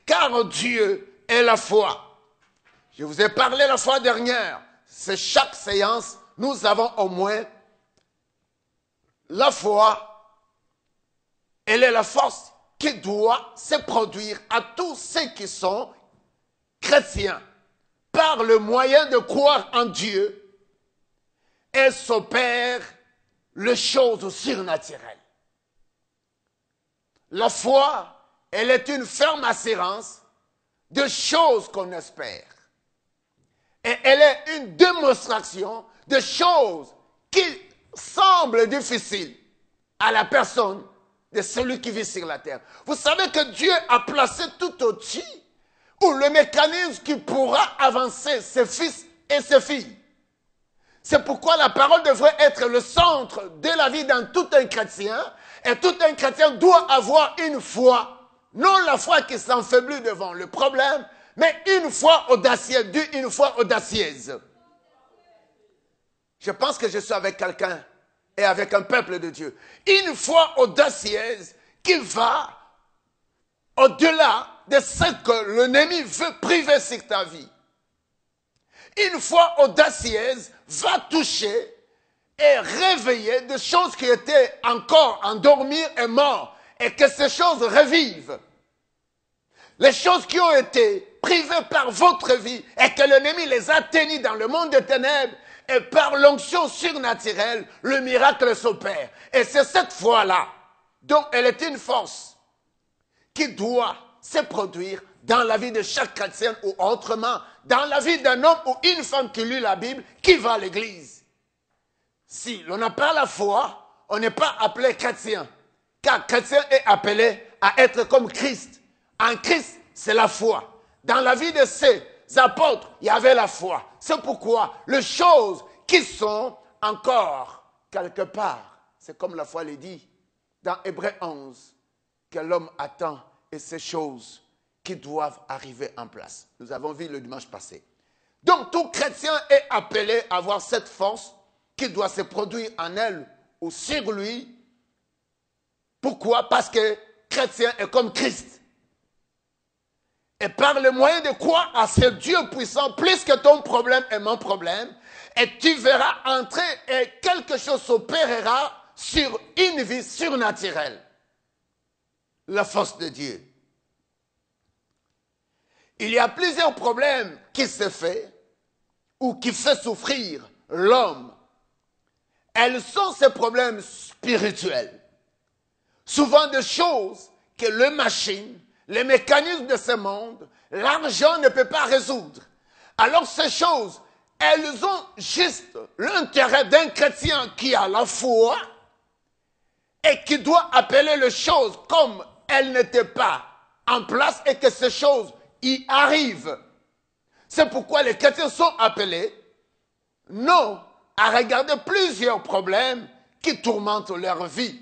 Car Dieu est la foi. Je vous ai parlé la fois dernière. C'est chaque séance, nous avons au moins la foi. Elle est la force qui doit se produire à tous ceux qui sont chrétiens. Par le moyen de croire en Dieu, et s'opère les choses surnaturelles. La foi, elle est une ferme assurance de choses qu'on espère. Et elle est une démonstration de choses qui semblent difficiles à la personne de celui qui vit sur la terre. Vous savez que Dieu a placé tout au-dessus où le mécanisme qui pourra avancer ses fils et ses filles. C'est pourquoi la parole devrait être le centre de la vie dans tout un chrétien. Et tout un chrétien doit avoir une foi. Non la foi qui s'enfaiblit devant le problème, mais une foi audacieuse, une foi audacieuse. Je pense que je suis avec quelqu'un et avec un peuple de Dieu. Une foi audacieuse qui va au-delà de ce que l'ennemi veut priver sur ta vie. Une foi audacieuse va toucher et réveiller des choses qui étaient encore endormies et mortes, et que ces choses revivent. Les choses qui ont été privées par votre vie et que l'ennemi les a tenues dans le monde des ténèbres, et par l'onction surnaturelle, le miracle s'opère. Et c'est cette foi-là, donc elle est une force qui doit se produire dans la vie de chaque chrétien, ou autrement, dans la vie d'un homme ou une femme qui lit la Bible, qui va à l'église. Si l'on n'a pas la foi, on n'est pas appelé chrétien. Car chrétien est appelé à être comme Christ. En Christ, c'est la foi. Dans la vie de ces apôtres, il y avait la foi. C'est pourquoi les choses qui sont encore quelque part, c'est comme la foi le dit dans Hébreux 11, que l'homme attend, et ces choses qui doivent arriver en place. Nous avons vu le dimanche passé. Donc tout chrétien est appelé à avoir cette force qui doit se produire en elle ou sur lui. Pourquoi? Parce que chrétien est comme Christ. Et par le moyen de croire à ce Dieu puissant, plus que ton problème est mon problème, et tu verras entrer et quelque chose s'opérera sur une vie surnaturelle. La force de Dieu. Il y a plusieurs problèmes qui se font ou qui font souffrir l'homme. Elles sont ces problèmes spirituels. Souvent des choses que les machines, les mécanismes de ce monde, l'argent ne peut pas résoudre. Alors ces choses, elles ont juste l'intérêt d'un chrétien qui a la foi et qui doit appeler les choses comme elles n'étaient pas en place et que ces choses y arrivent. C'est pourquoi les chrétiens sont appelés, non, à regarder plusieurs problèmes qui tourmentent leur vie.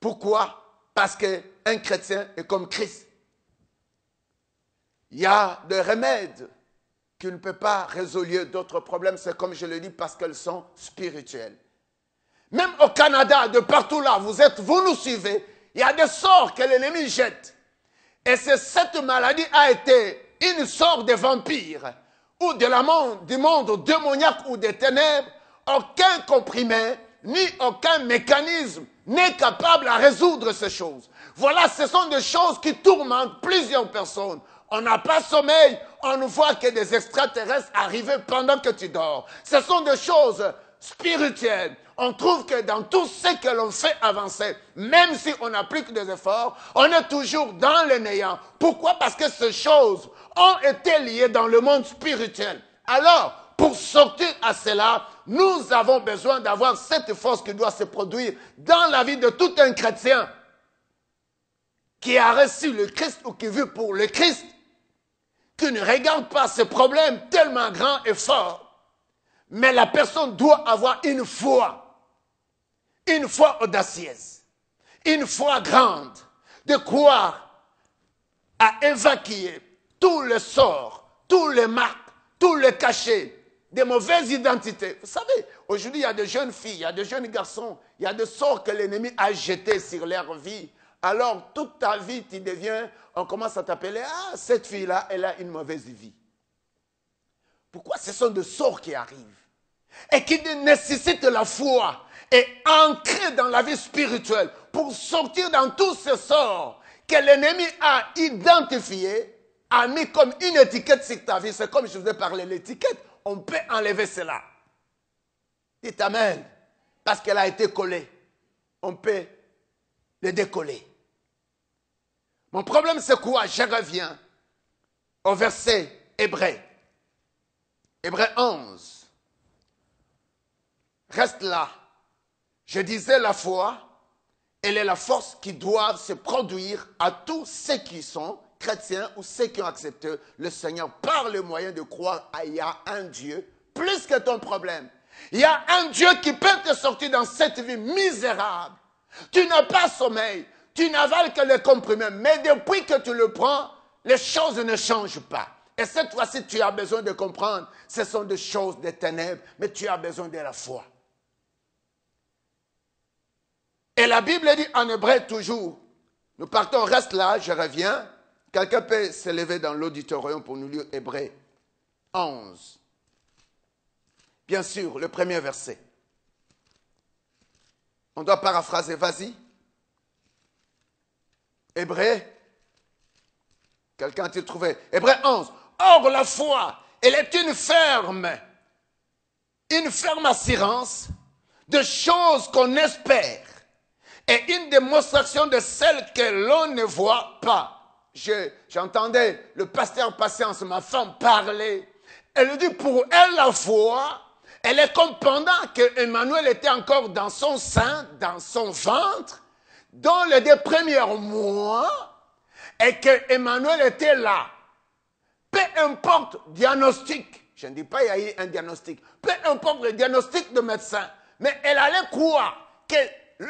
Pourquoi? Parce qu'un chrétien est comme Christ. Il y a des remèdes qui ne peuvent pas résoudre d'autres problèmes, c'est comme je le dis, parce qu'elles sont spirituelles. Même au Canada, de partout là, vous nous suivez, il y a des sorts que l'ennemi jette. Et cette maladie a été une sorte de vampire, ou du monde démoniaque ou des ténèbres. Aucun comprimé, ni aucun mécanisme n'est capable à résoudre ces choses. Voilà, ce sont des choses qui tourmentent plusieurs personnes. On n'a pas sommeil, on ne voit que des extraterrestres arriver pendant que tu dors. Ce sont des choses spirituelles. On trouve que dans tout ce que l'on fait avancer, même si on applique des efforts, on est toujours dans le néant. Pourquoi? Parce que ces choses ont été liées dans le monde spirituel. Alors, pour sortir à cela, nous avons besoin d'avoir cette force qui doit se produire dans la vie de tout un chrétien qui a reçu le Christ ou qui vit pour le Christ, qui ne regarde pas ce problème tellement grand et fort, mais la personne doit avoir une foi audacieuse, une foi grande, de croire à évacuer tous les sorts, tous les marques, tous les cachets, des mauvaises identités. Vous savez, aujourd'hui, il y a des jeunes filles, il y a des jeunes garçons, il y a des sorts que l'ennemi a jetés sur leur vie alors toute ta vie, tu deviens, on commence à t'appeler, ah, cette fille-là, elle a une mauvaise vie. Pourquoi ce sont des sorts qui arrivent et qui nécessitent la foi et ancrés dans la vie spirituelle pour sortir dans tous ces sorts que l'ennemi a identifiés, a mis comme une étiquette sur ta vie. C'est comme je vous ai parlé, l'étiquette, on peut enlever cela. Dites Amen. Parce qu'elle a été collée. On peut le décoller. Mon problème, c'est quoi? Je reviens au verset hébreu. Hébreu 11. Reste là. Je disais la foi, elle est la force qui doit se produire à tous ceux qui sont chrétiens ou ceux qui ont accepté le Seigneur par le moyen de croire qu'il y a un Dieu plus que ton problème. Il y a un Dieu qui peut te sortir dans cette vie misérable. Tu n'as pas sommeil, tu n'avales que les comprimés, mais depuis que tu le prends, les choses ne changent pas. Et cette fois-ci, tu as besoin de comprendre, ce sont des choses des ténèbres, mais tu as besoin de la foi. Et la Bible dit en hébreu toujours, nous partons, on reste là, je reviens. Quelqu'un peut se lever dans l'auditorium pour nous lire Hébreu 11. Bien sûr, le premier verset. On doit paraphraser, vas-y. Hébreu. Quelqu'un a-t-il trouvé? Hébreu 11. Or, la foi, elle est une ferme assurance de choses qu'on espère et une démonstration de celles que l'on ne voit pas. J'entendais le pasteur Patience, ma femme, parler. Elle dit, pour elle, la foi, elle est comme pendant que Emmanuel était encore dans son sein, dans son ventre, dans les 2 premiers mois, et que Emmanuel était là. Peu importe le diagnostic, je ne dis pas qu'il y a eu un diagnostic, peu importe le diagnostic de médecin, mais elle allait croire que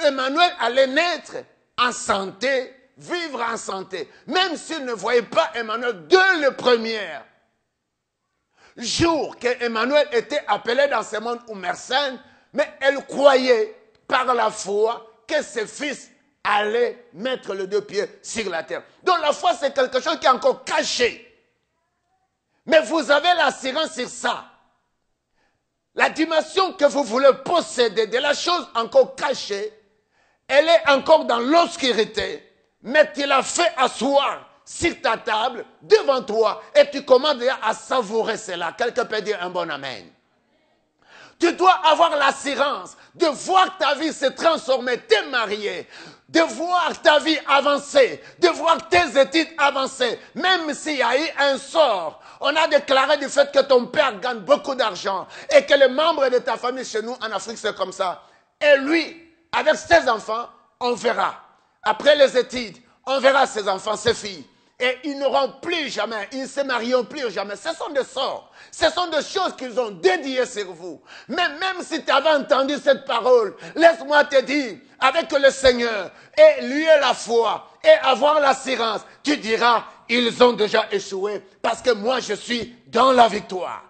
Emmanuel allait naître en santé, vivre en santé, même s'il ne voyait pas Emmanuel dès le premier jour qu'Emmanuel était appelé dans ce monde où Mersenne, mais elle croyait par la foi que ses fils allaient mettre les 2 pieds sur la terre. Donc la foi, c'est quelque chose qui est encore caché. Mais vous avez l'assurance sur ça. La dimension que vous voulez posséder de la chose encore cachée, elle est encore dans l'obscurité, mais tu l'as fait asseoir sur ta table, devant toi, et tu commences déjà à savourer cela. Quelqu'un peut dire un bon amen. Tu dois avoir l'assurance de voir ta vie se transformer, t'es marié, de voir ta vie avancer, de voir tes études avancer, même s'il y a eu un sort. On a déclaré du fait que ton père gagne beaucoup d'argent et que les membres de ta famille chez nous en Afrique, c'est comme ça. Et lui, avec ses enfants, on verra. Après les études, on verra ses enfants, ses filles. Et ils n'auront plus jamais, ils ne se marieront plus jamais. Ce sont des sorts. Ce sont des choses qu'ils ont dédiées sur vous. Mais même si tu avais entendu cette parole, laisse-moi te dire, avec le Seigneur, et lui et la foi, et avoir l'assurance, tu diras, ils ont déjà échoué, parce que moi je suis dans la victoire.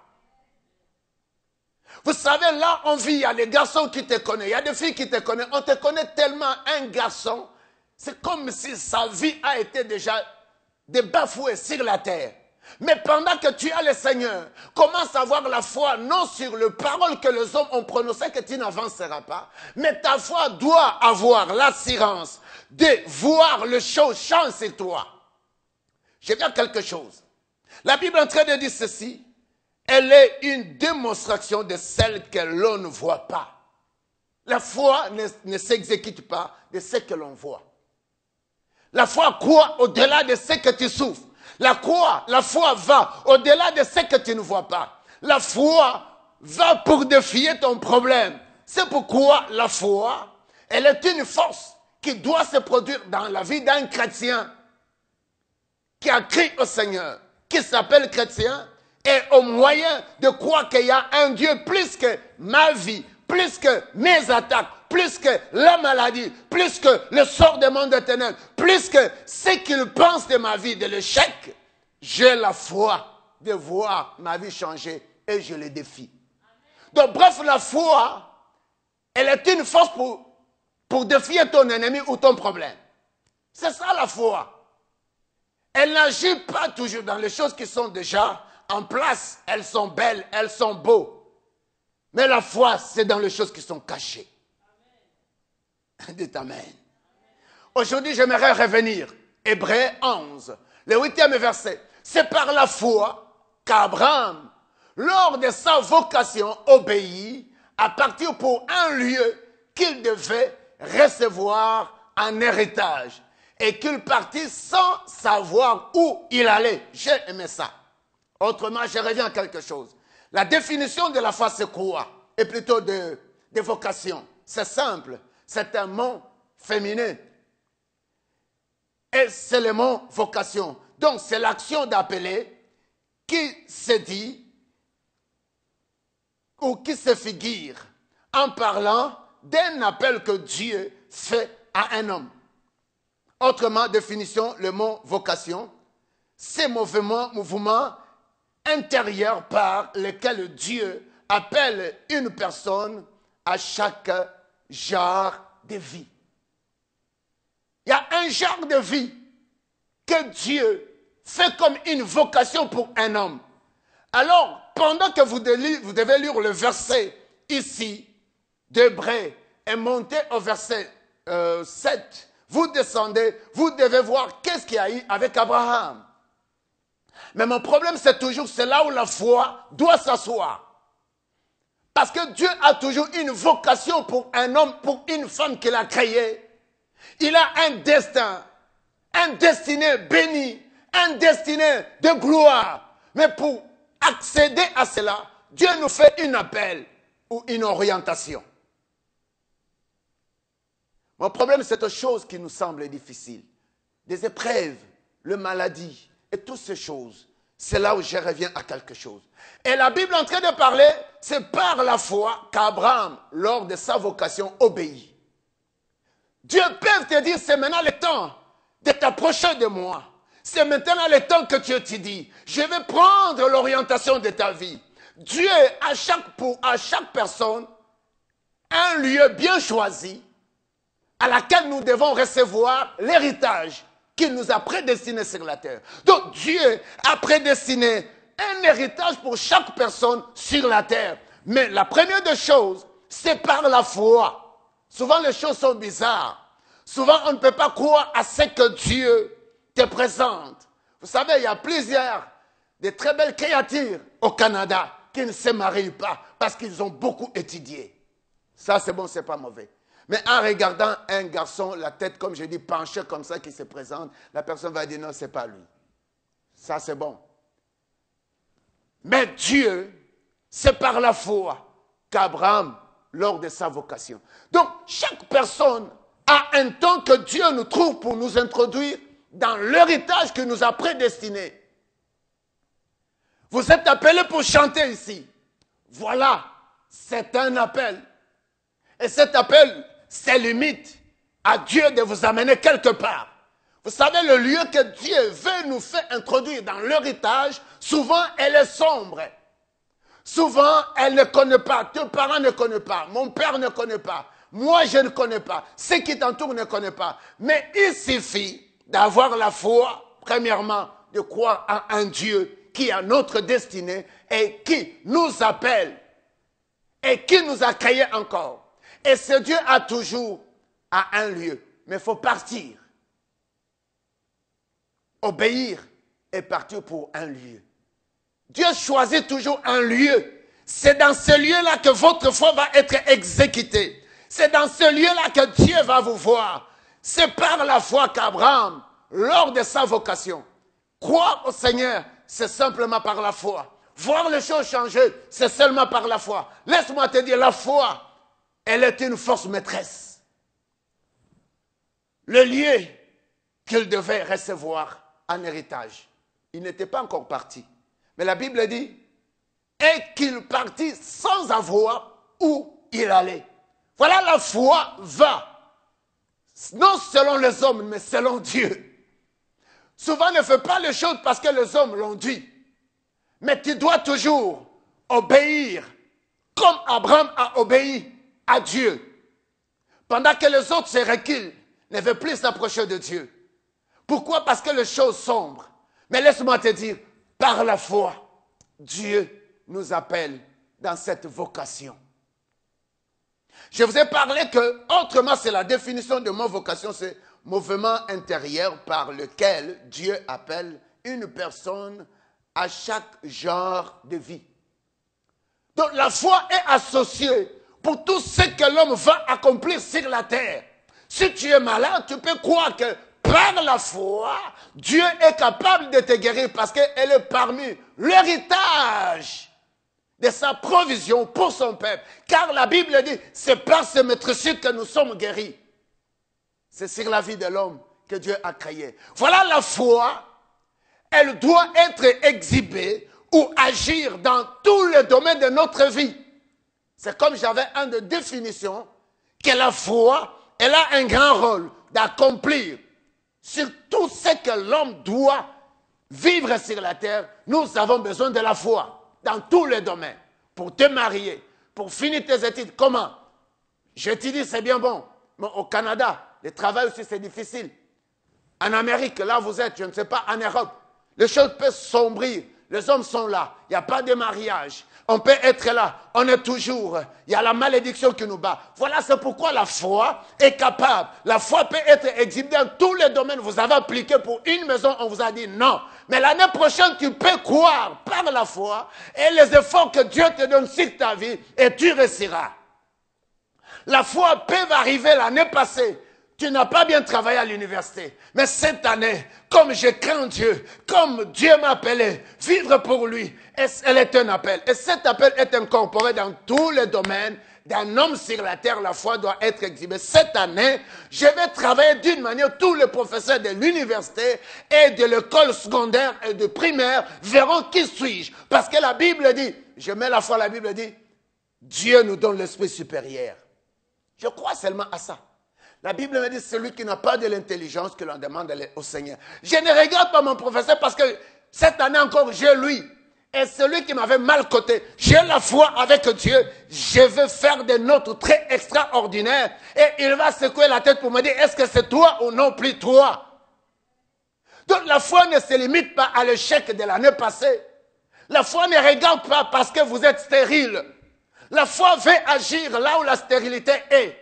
Vous savez, là on vit, il y a des garçons qui te connaissent, il y a des filles qui te connaissent. On te connaît tellement, un garçon, c'est comme si sa vie a été déjà des bafoués sur la terre. Mais pendant que tu as le Seigneur, commence à avoir la foi, non sur les paroles que les hommes ont prononcées, que tu n'avanceras pas, mais ta foi doit avoir l'assurance de voir les choses changer sur toi. Je vais dire quelque chose. La Bible est en train de dire ceci, elle est une démonstration de celle que l'on ne voit pas. La foi ne s'exécute pas de ce que l'on voit. La foi croit au-delà de ce que tu souffres. La foi va au-delà de ce que tu ne vois pas. La foi va pour défier ton problème. C'est pourquoi la foi, elle est une force qui doit se produire dans la vie d'un chrétien qui a crié au Seigneur, qui s'appelle chrétien, et au moyen de croire qu'il y a un Dieu plus que ma vie, plus que mes attaques, plus que la maladie, plus que le sort des mondes des ténèbres, plus que ce qu'il pense de ma vie, de l'échec, j'ai la foi de voir ma vie changer et je le défie. Donc bref, la foi, elle est une force pour défier ton ennemi ou ton problème. C'est ça la foi. Elle n'agit pas toujours dans les choses qui sont déjà en place. Elles sont belles, elles sont beaux. Mais la foi, c'est dans les choses qui sont cachées. Dites Amen. Aujourd'hui, j'aimerais revenir. Hébreux 11, le 8e verset. C'est par la foi qu'Abraham, lors de sa vocation, obéit à partir pour un lieu qu'il devait recevoir en héritage. Et qu'il partit sans savoir où il allait. J'ai aimé ça. Autrement, je reviens à quelque chose. La définition de la foi, c'est quoi? Et plutôt de vocation. C'est simple. C'est un mot féminin. Et c'est le mot vocation. Donc, c'est l'action d'appeler qui se dit ou qui se figure en parlant d'un appel que Dieu fait à un homme. Autrement, définition, le mot vocation, c'est mouvement intérieur par lequel Dieu appelle une personne à chaque genre de vie. Il y a un genre de vie que Dieu fait comme une vocation pour un homme. Alors, pendant que vous devez lire le verset ici, d'Hébreux, et monter au verset 7, vous descendez, vous devez voir qu'est-ce qu'il y a eu avec Abraham. Mais mon problème, c'est toujours, c'est là où la foi doit s'asseoir. Parce que Dieu a toujours une vocation pour un homme, pour une femme qu'il a créée. Il a un destin, un destiné béni, un destiné de gloire. Mais pour accéder à cela, Dieu nous fait un appel ou une orientation. Mon problème, c'est une chose qui nous semble difficile. Des épreuves, la maladie et toutes ces choses. C'est là où je reviens à quelque chose. Et la Bible est en train de parler, c'est par la foi qu'Abraham, lors de sa vocation, obéit. Dieu peut te dire, c'est maintenant le temps de t'approcher de moi. C'est maintenant le temps que Dieu te dit, je vais prendre l'orientation de ta vie. Dieu, pour chaque personne, un lieu bien choisi, à laquelle nous devons recevoir l'héritage qu'il nous a prédestiné sur la terre. Donc Dieu a prédestiné un héritage pour chaque personne sur la terre. Mais la première des choses, c'est par la foi. Souvent les choses sont bizarres. Souvent on ne peut pas croire à ce que Dieu te présente. Vous savez, il y a plusieurs de très belles créatures au Canada qui ne se marient pas parce qu'ils ont beaucoup étudié. Ça c'est bon, c'est pas mauvais. Mais en regardant un garçon, la tête, comme je dis, penchée comme ça, qui se présente, la personne va dire non, c'est pas lui. Ça, c'est bon. Mais Dieu, c'est par la foi qu'Abraham, lors de sa vocation. Donc, chaque personne a un temps que Dieu nous trouve pour nous introduire dans l'héritage qu'il nous a prédestiné. Vous êtes appelés pour chanter ici. Voilà, c'est un appel. Et cet appel, c'est limite à Dieu de vous amener quelque part. Vous savez, le lieu que Dieu veut nous faire introduire dans l'héritage, souvent, elle est sombre. Souvent, elle ne connaît pas. Tes parents ne connaissent pas. Mon père ne connaît pas. Moi, je ne connais pas. Ceux qui t'entourent ne connaissent pas. Mais il suffit d'avoir la foi, premièrement, de croire à un Dieu qui a notre destinée et qui nous appelle et qui nous a créés encore. Et ce Dieu a toujours à un lieu. Mais il faut partir. Obéir et partir pour un lieu. Dieu choisit toujours un lieu. C'est dans ce lieu-là que votre foi va être exécutée. C'est dans ce lieu-là que Dieu va vous voir. C'est par la foi qu'Abraham, lors de sa vocation, croire au Seigneur, c'est simplement par la foi. Voir les choses changer, c'est seulement par la foi. Laisse-moi te dire, la foi, elle est une force maîtresse. Le lieu qu'il devait recevoir en héritage, il n'était pas encore parti. Mais la Bible dit, et qu'il partit sans avoir où il allait. Voilà, la foi va, non selon les hommes, mais selon Dieu. Souvent, ne fais pas les choses parce que les hommes l'ont dit. Mais tu dois toujours obéir, comme Abraham a obéi à Dieu. Pendant que les autres se reculent, ne veulent plus s'approcher de Dieu. Pourquoi? Parce que les choses sombrent. Mais laisse-moi te dire, par la foi, Dieu nous appelle dans cette vocation. Je vous ai parlé que, autrement, c'est la définition de mon vocation, c'est mouvement intérieur par lequel Dieu appelle une personne à chaque genre de vie. Donc la foi est associée pour tout ce que l'homme va accomplir sur la terre. Si tu es malade, tu peux croire que par la foi, Dieu est capable de te guérir parce qu'elle est parmi l'héritage de sa provision pour son peuple. Car la Bible dit, c'est par ce maîtrise que nous sommes guéris. C'est sur la vie de l'homme que Dieu a créé. Voilà la foi. Elle doit être exhibée ou agir dans tous les domaines de notre vie. C'est comme j'avais une de définition que la foi, elle a un grand rôle d'accomplir sur tout ce que l'homme doit vivre sur la terre. Nous avons besoin de la foi dans tous les domaines. Pour te marier, pour finir tes études, comment? Je te dis, c'est bien bon. Mais au Canada, le travail aussi, c'est difficile. En Amérique, là vous êtes, je ne sais pas, en Europe, les choses peuvent sombrir. Les hommes sont là. Il n'y a pas de mariage. On peut être là. On est toujours. Il y a la malédiction qui nous bat. Voilà, c'est pourquoi la foi est capable. La foi peut être exhibée dans tous les domaines. Vous avez appliqué pour une maison, on vous a dit non. Mais l'année prochaine, tu peux croire par la foi et les efforts que Dieu te donne sur ta vie et tu réussiras. La foi peut arriver l'année passée. Tu n'as pas bien travaillé à l'université. Mais cette année, comme je crains Dieu, comme Dieu m'a appelé, vivre pour lui, elle est un appel. Et cet appel est incorporé dans tous les domaines d'un homme sur la terre. La foi doit être exhibée. Cette année, je vais travailler d'une manière, tous les professeurs de l'université et de l'école secondaire et de primaire verront qui suis-je. Parce que la Bible dit, je mets la foi, la Bible dit, Dieu nous donne l'esprit supérieur. Je crois seulement à ça. La Bible me dit, celui qui n'a pas de l'intelligence que l'on demande au Seigneur. Je ne regarde pas mon professeur parce que cette année encore, j'ai lui. Et celui qui m'avait mal coté, j'ai la foi avec Dieu. Je veux faire des notes très extraordinaires. Et il va secouer la tête pour me dire, est-ce que c'est toi ou non plus toi? Donc la foi ne se limite pas à l'échec de l'année passée. La foi ne regarde pas parce que vous êtes stérile. La foi veut agir là où la stérilité est.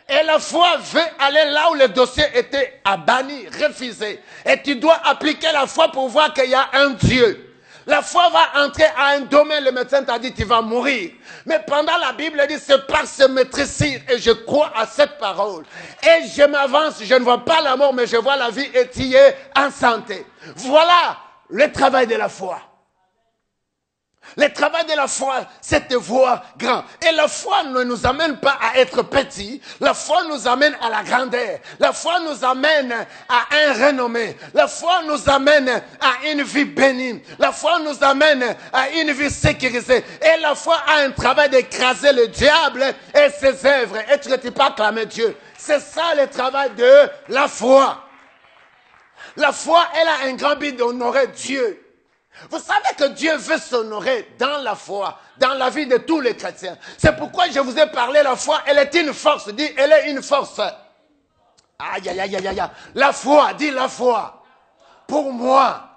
Et la foi veut aller là où le dossier était banni, refusé. Et tu dois appliquer la foi pour voir qu'il y a un Dieu. La foi va entrer à un domaine, le médecin t'a dit tu vas mourir. Mais pendant la Bible dit c'est par ce maîtrise et je crois à cette parole. Et je m'avance, je ne vois pas la mort mais je vois la vie et tu es en santé. Voilà le travail de la foi. Le travail de la foi, c'est de voir grand. Et la foi ne nous amène pas à être petit. La foi nous amène à la grandeur. La foi nous amène à un renommé. La foi nous amène à une vie bénie. La foi nous amène à une vie sécurisée. Et la foi a un travail d'écraser le diable et ses œuvres. Et tu ne peux pas acclamer Dieu. C'est ça le travail de la foi. La foi, elle a un grand but d'honorer Dieu. Vous savez que Dieu veut s'honorer dans la foi, dans la vie de tous les chrétiens. C'est pourquoi je vous ai parlé, la foi, elle est une force. Dis, elle est une force. Aïe, aïe, aïe, aïe, aïe. La foi, dis la foi. Pour moi,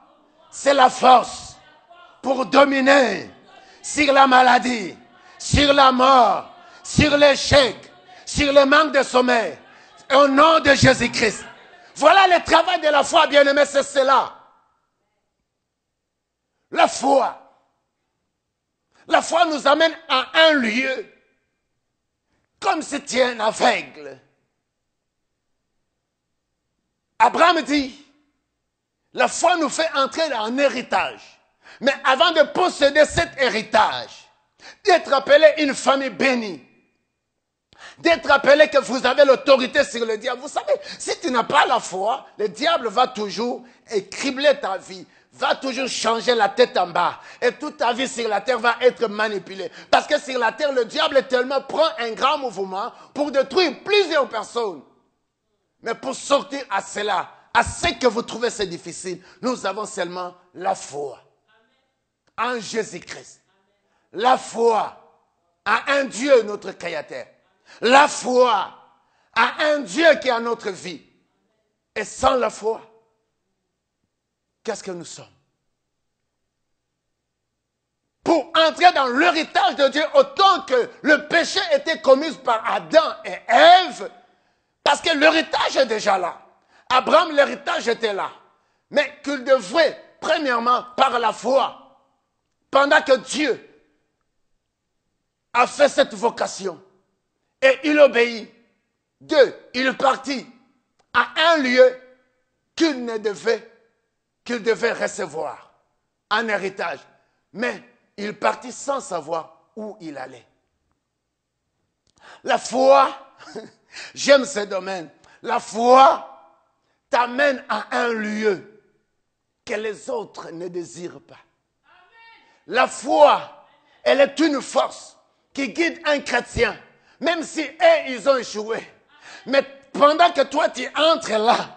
c'est la force pour dominer sur la maladie, sur la mort, sur l'échec, sur le manque de sommeil. Au nom de Jésus-Christ. Voilà le travail de la foi, bien-aimé, c'est cela. La foi. La foi nous amène à un lieu comme si tu es un aveugle. Abraham dit, la foi nous fait entrer dans un héritage. Mais avant de posséder cet héritage, d'être appelé une famille bénie, d'être appelé que vous avez l'autorité sur le diable. Vous savez, si tu n'as pas la foi, le diable va toujours cribler ta vie. Va toujours changer la tête en bas. Et toute ta vie sur la terre va être manipulée. Parce que sur la terre, le diable tellement prend un grand mouvement pour détruire plusieurs personnes. Mais pour sortir à cela, à ce que vous trouvez c'est difficile, nous avons seulement la foi en Jésus-Christ. La foi à un Dieu, notre Créateur. La foi à un Dieu qui est à notre vie. Et sans la foi, qu'est-ce que nous sommes? Pour entrer dans l'héritage de Dieu, autant que le péché était commis par Adam et Ève, parce que l'héritage est déjà là. Abraham, l'héritage était là. Mais qu'il devrait, premièrement, par la foi, pendant que Dieu a fait cette vocation, et il obéit. Deux, il partit à un lieu qu'il devait recevoir en héritage. Mais il partit sans savoir où il allait. La foi, j'aime ce domaine, la foi t'amène à un lieu que les autres ne désirent pas. La foi, elle est une force qui guide un chrétien, même si eux, ils ont échoué. Mais pendant que toi, tu entres là,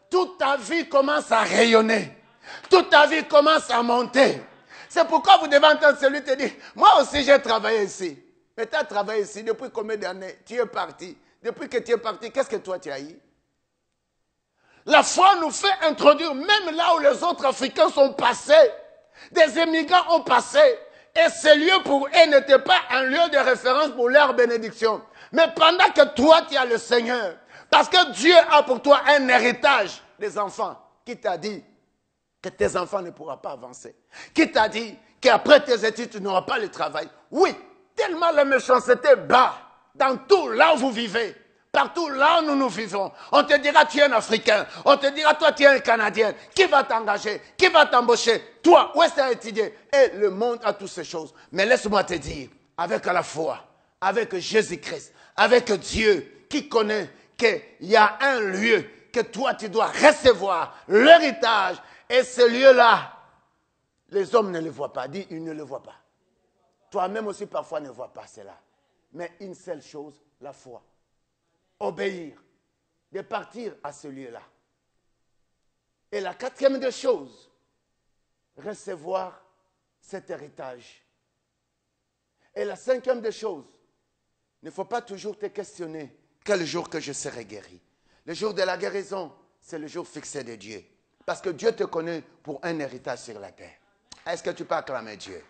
toute ta vie commence à rayonner. Toute ta vie commence à monter. C'est pourquoi vous devez entendre celui te dire, moi aussi j'ai travaillé ici. Mais tu as travaillé ici depuis combien d'années? Tu es parti. Depuis que tu es parti, qu'est-ce que toi tu as eu? La foi nous fait introduire, même là où les autres Africains sont passés, des immigrants ont passé, et ce lieu pour eux n'était pas un lieu de référence pour leur bénédiction. Mais pendant que toi tu as le Seigneur, parce que Dieu a pour toi un héritage des enfants, qui t'a dit que tes enfants ne pourront pas avancer, qui t'a dit qu'après tes études tu n'auras pas le travail. Oui, tellement la méchanceté bat dans tout là où vous vivez. Partout là où nous nous vivons, on te dira tu es un Africain, on te dira toi tu es un Canadien, qui va t'engager, qui va t'embaucher, toi où est-ce que tu as étudié? Et le monde a toutes ces choses. Mais laisse-moi te dire, avec la foi, avec Jésus-Christ, avec Dieu qui connaît qu'il y a un lieu que toi tu dois recevoir, l'héritage, et ce lieu-là, les hommes ne le voient pas, dis ils ne le voient pas. Toi-même aussi parfois ne vois pas cela. Mais une seule chose, la foi. Obéir, de partir à ce lieu-là. Et la quatrième des choses, recevoir cet héritage. Et la cinquième des choses, il ne faut pas toujours te questionner quel jour que je serai guéri. Le jour de la guérison, c'est le jour fixé de Dieu. Parce que Dieu te connaît pour un héritage sur la terre. Est-ce que tu peux acclamer Dieu?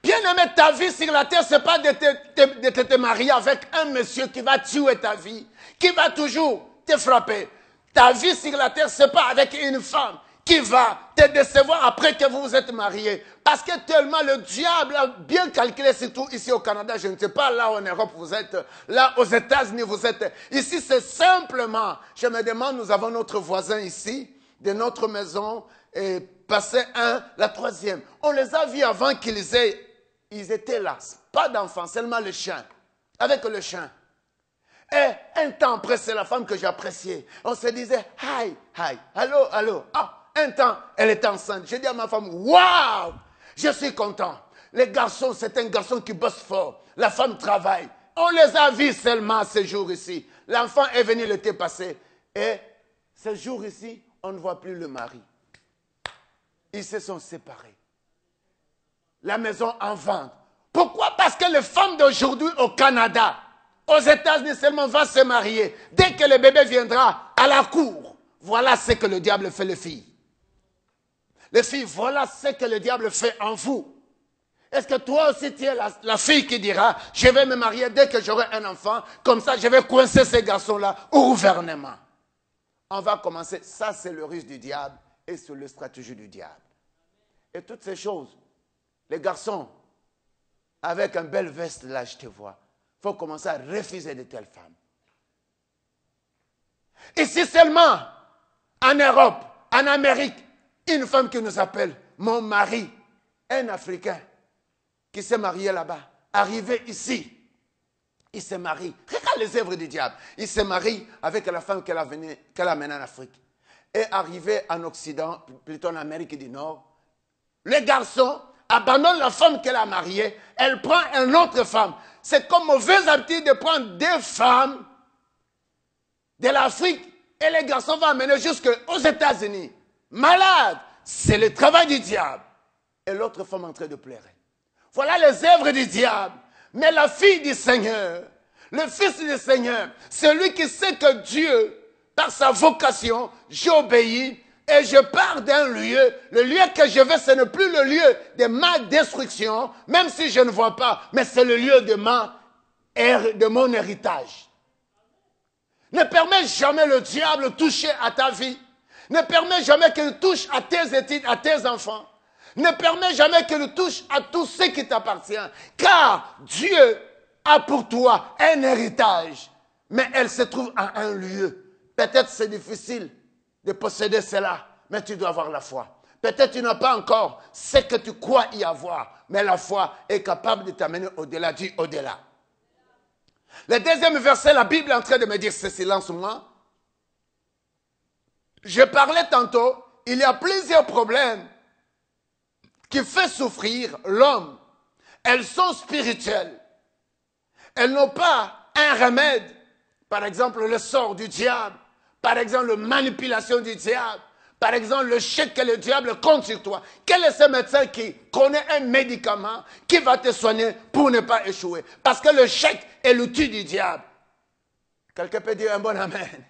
Bien-aimé, ta vie sur la terre, ce n'est pas de te marier avec un monsieur qui va tuer ta vie, qui va toujours te frapper. Ta vie sur la terre, ce n'est pas avec une femme qui va te décevoir après que vous vous êtes mariés. Parce que tellement le diable a bien calculé, surtout ici au Canada, je ne sais pas là en Europe vous êtes, là aux États-Unis vous êtes. Ici c'est simplement, je me demande, nous avons notre voisin ici, de notre maison, et passé la troisième. On les a vus avant ils étaient là, pas d'enfants, seulement le chien, avec le chien. Et un temps après, c'est la femme que j'appréciais. On se disait, hi, hi, allô, allô. Ah, un temps, elle était enceinte. J'ai dit à ma femme, waouh, je suis content. Les garçons, c'est un garçon qui bosse fort. La femme travaille. On les a vus seulement ces jours ici. L'enfant est venu l'été passé. Et ces jours ici, on ne voit plus le mari. Ils se sont séparés. La maison en vente. Pourquoi? Parce que les femmes d'aujourd'hui au Canada, aux États-Unis seulement, vont se marier. Dès que le bébé viendra à la cour, voilà ce que le diable fait les filles. Les filles, voilà ce que le diable fait en vous. Est-ce que toi aussi tu es la fille qui dira, je vais me marier dès que j'aurai un enfant, comme ça je vais coincer ces garçons-là au gouvernement. On va commencer, ça c'est le ruse du diable et c'est la stratégie du diable. Et toutes ces choses, les garçons, avec un bel veste, là, je te vois. Il faut commencer à refuser de telles femmes. Ici seulement, en Europe, en Amérique, une femme qui nous appelle mon mari, un Africain, qui s'est marié là-bas, arrivé ici, il se marie. Regarde les œuvres du diable. Il se marie avec la femme qu'elle a menée en Afrique. Et arrivé en Occident, plutôt en Amérique du Nord, le garçon abandonne la femme qu'elle a mariée, elle prend une autre femme. C'est comme mauvaise habitude de prendre deux femmes de l'Afrique et les garçons vont amener jusqu'aux États-Unis. Malade, c'est le travail du diable. Et l'autre femme en train de pleurer. Voilà les œuvres du diable. Mais la fille du Seigneur, le fils du Seigneur, celui qui sait que Dieu par sa vocation, j'obéis et je pars d'un lieu. Le lieu que je vais, ce n'est plus le lieu de ma destruction, même si je ne vois pas, mais c'est le lieu de mon héritage. Ne permets jamais le diable de toucher à ta vie. Ne permets jamais qu'il touche à tes études, à tes enfants. Ne permets jamais qu'il touche à tout ce qui t'appartient. Car Dieu a pour toi un héritage. Mais elle se trouve à un lieu. Peut-être c'est difficile de posséder cela, mais tu dois avoir la foi. Peut-être tu n'as pas encore ce que tu crois y avoir, mais la foi est capable de t'amener au-delà du au-delà. Le deuxième verset, la Bible est en train de me dire ceci, lance-moi. Je parlais tantôt, il y a plusieurs problèmes qui font souffrir l'homme. Elles sont spirituelles. Elles n'ont pas un remède. Par exemple, le sort du diable. Par exemple, la manipulation du diable. Par exemple, le chèque que le diable compte sur toi. Quel est ce médecin qui connaît un médicament qui va te soigner pour ne pas échouer? Parce que le chèque est l'outil du diable. Quelqu'un peut dire un bon amen.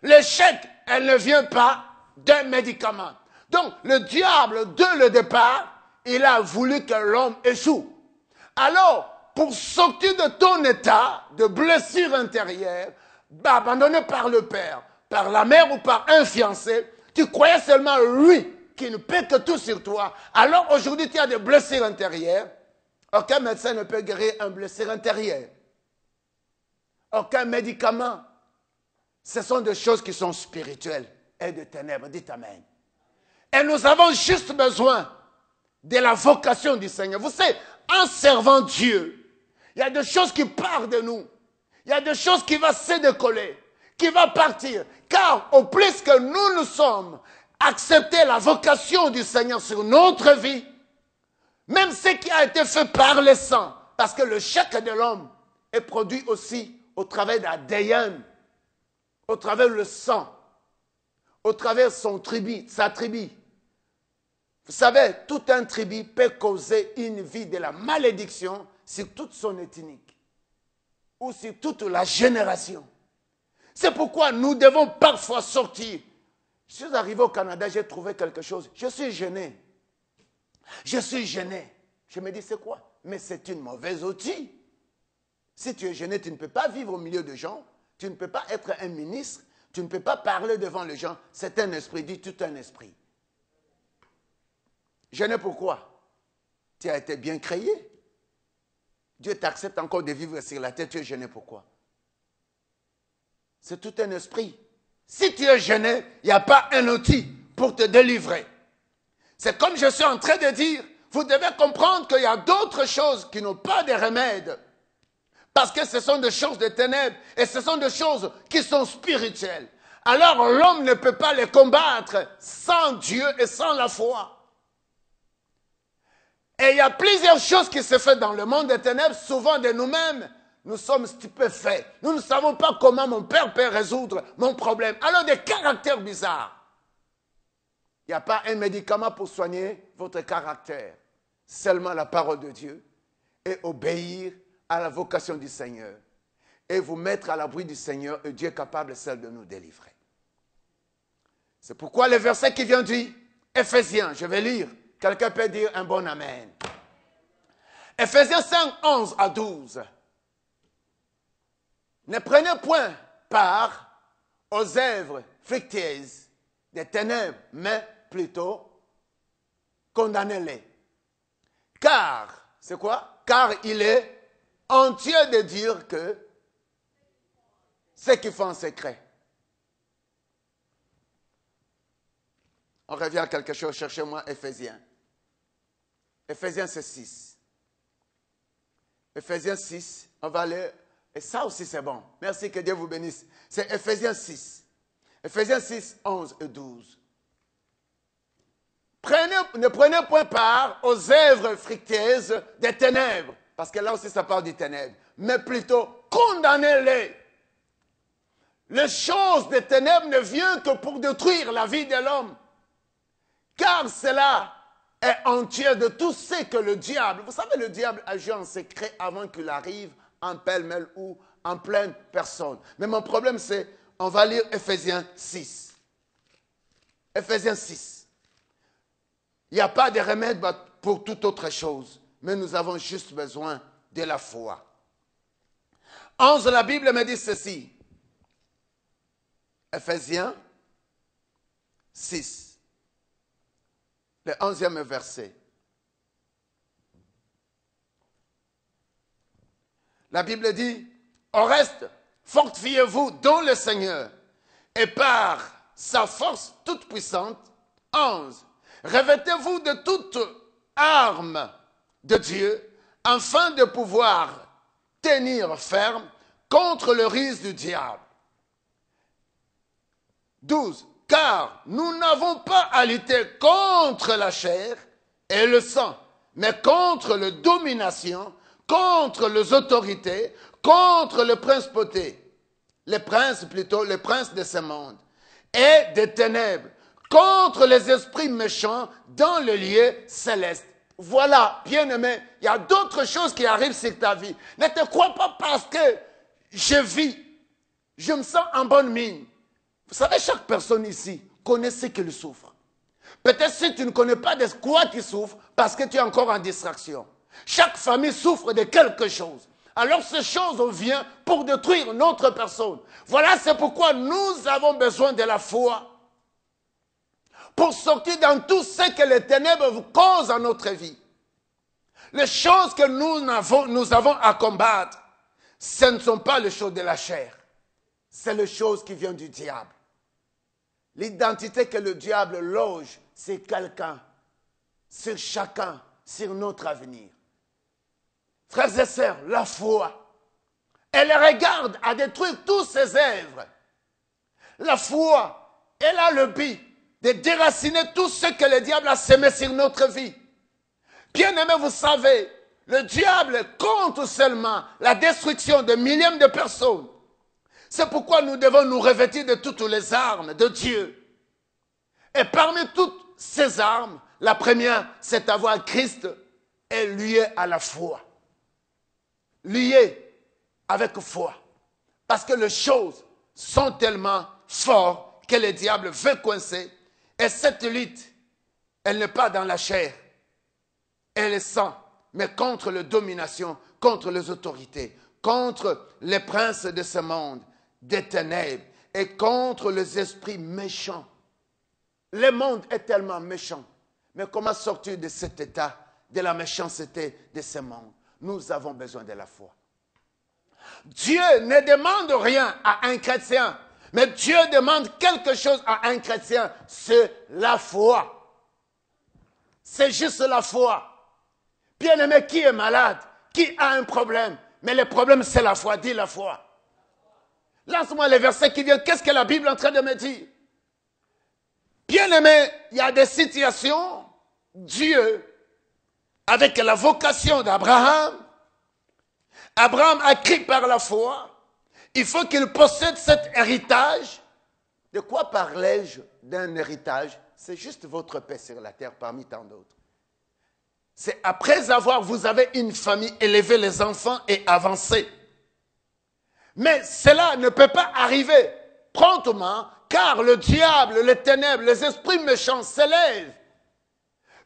Le chèque, elle ne vient pas d'un médicament. Donc, le diable, dès le départ, il a voulu que l'homme échoue. Alors, pour sortir de ton état de blessure intérieure, abandonné par le père, par la mère ou par un fiancé, tu croyais seulement lui qui ne peut que tout sur toi. Alors aujourd'hui, tu as des blessures intérieures. Aucun médecin ne peut guérir une blessure intérieure. Aucun médicament. Ce sont des choses qui sont spirituelles et de ténèbres. Dites Amen. Et nous avons juste besoin de la vocation du Seigneur. Vous savez, en servant Dieu, il y a des choses qui partent de nous. Il y a des choses qui vont se décoller, qui vont partir. Car au plus que nous sommes acceptés la vocation du Seigneur sur notre vie, même ce qui a été fait par le sang, parce que le chèque de l'homme est produit aussi au travers d'ADN, au travers le sang, au travers son tribu, sa tribu. Vous savez, tout un tribu peut causer une vie de la malédiction sur toute son ethnique ou sur toute la génération. C'est pourquoi nous devons parfois sortir. Je suis arrivé au Canada, j'ai trouvé quelque chose. Je suis gêné. Je suis gêné. Je me dis, c'est quoi? Mais c'est une mauvaise outil. Si tu es gêné, tu ne peux pas vivre au milieu de gens. Tu ne peux pas être un ministre. Tu ne peux pas parler devant les gens. C'est un esprit, dit tout un esprit. Gêné pourquoi? Tu as été bien créé. Dieu t'accepte encore de vivre sur la terre. Tu es gêné pourquoi? C'est tout un esprit. Si tu es gêné, il n'y a pas un outil pour te délivrer. C'est comme je suis en train de dire, vous devez comprendre qu'il y a d'autres choses qui n'ont pas de remède. Parce que ce sont des choses de ténèbres et ce sont des choses qui sont spirituelles. Alors l'homme ne peut pas les combattre sans Dieu et sans la foi. Et il y a plusieurs choses qui se font dans le monde des ténèbres, souvent de nous-mêmes. Nous sommes stupéfaits. Nous ne savons pas comment mon père peut résoudre mon problème. Alors des caractères bizarres. Il n'y a pas un médicament pour soigner votre caractère. Seulement la parole de Dieu et obéir à la vocation du Seigneur. Et vous mettre à l'abri du Seigneur et Dieu est capable seul de nous délivrer. C'est pourquoi le verset qui vient dire, Éphésiens, je vais lire. Quelqu'un peut dire un bon amen. Éphésiens 5, 11 à 12. Ne prenez point part aux œuvres fructueuses des ténèbres, mais plutôt condamnez-les. Car, c'est quoi? Car il est entier de dire que ceux qui font en secret. On revient à quelque chose, cherchez-moi Éphésiens. Éphésiens c'est 6. Éphésiens 6, on va aller. Et ça aussi c'est bon. Merci, que Dieu vous bénisse. C'est Éphésiens 6. Éphésiens 6, 11 et 12. Ne prenez point part aux œuvres fructueuses des ténèbres. Parce que là aussi ça parle des ténèbres. Mais plutôt, condamnez-les. Les choses des ténèbres ne viennent que pour détruire la vie de l'homme. Car cela est entier de tout ce que le diable... Vous savez, le diable agit en secret avant qu'il arrive en pêle-mêle ou en pleine personne. Mais mon problème, c'est On va lire Ephésiens 6. Ephésiens 6. Il n'y a pas de remède pour toute autre chose, mais nous avons juste besoin de la foi. 11, la Bible me dit ceci. Ephésiens 6, le 11e verset. La Bible dit, au reste, fortifiez-vous dans le Seigneur et par sa force toute puissante. 11. Revêtez-vous de toute arme de Dieu afin de pouvoir tenir ferme contre le risque du diable. 12. Car nous n'avons pas à lutter contre la chair et le sang, mais contre les dominations, contre les autorités, contre les principautés, les princes de ce monde, et des ténèbres, contre les esprits méchants dans le lieu céleste. Voilà, bien-aimé, il y a d'autres choses qui arrivent sur ta vie. Ne te crois pas parce que je vis, je me sens en bonne mine. Vous savez, chaque personne ici connaît ce qu'il souffre. Peut-être si tu ne connais pas de quoi tu souffres, parce que tu es encore en distraction. Chaque famille souffre de quelque chose. Alors ces choses viennent pour détruire notre personne. Voilà, c'est pourquoi nous avons besoin de la foi. Pour sortir dans tout ce que les ténèbres causent à notre vie. Les choses que nous avons à combattre, ce ne sont pas les choses de la chair. C'est les choses qui viennent du diable. L'identité que le diable loge, c'est quelqu'un, sur chacun, sur notre avenir. Frères et sœurs, la foi, elle regarde à détruire tous ses œuvres. La foi, elle a le but de déraciner tout ce que le diable a semé sur notre vie. Bien-aimés, vous savez, le diable compte seulement la destruction de milliers de personnes. C'est pourquoi nous devons nous revêtir de toutes les armes de Dieu. Et parmi toutes ces armes, la première, c'est avoir Christ et lié à la foi. Lié avec foi. Parce que les choses sont tellement fortes que le diable veut coincer. Et cette lutte, elle n'est pas dans la chair. Elle est sang, mais contre les dominations, contre les autorités, contre les princes de ce monde, des ténèbres, et contre les esprits méchants. Le monde est tellement méchant. Mais comment sortir de cet état, de la méchanceté de ce monde? Nous avons besoin de la foi. Dieu ne demande rien à un chrétien, mais Dieu demande quelque chose à un chrétien, c'est la foi. C'est juste la foi. Bien-aimé, qui est malade, qui a un problème, mais le problème c'est la foi, dis la foi. Lance-moi les versets qui viennent, qu'est-ce que la Bible est en train de me dire? Bien-aimé, il y a des situations, Dieu, avec la vocation d'Abraham, Abraham a cru par la foi, il faut qu'il possède cet héritage. De quoi parlais-je d'un héritage? C'est juste votre paix sur la terre parmi tant d'autres. C'est après vous avez une famille, élevé les enfants et avancé. Mais cela ne peut pas arriver promptement, car le diable, les ténèbres, les esprits méchants s'élèvent.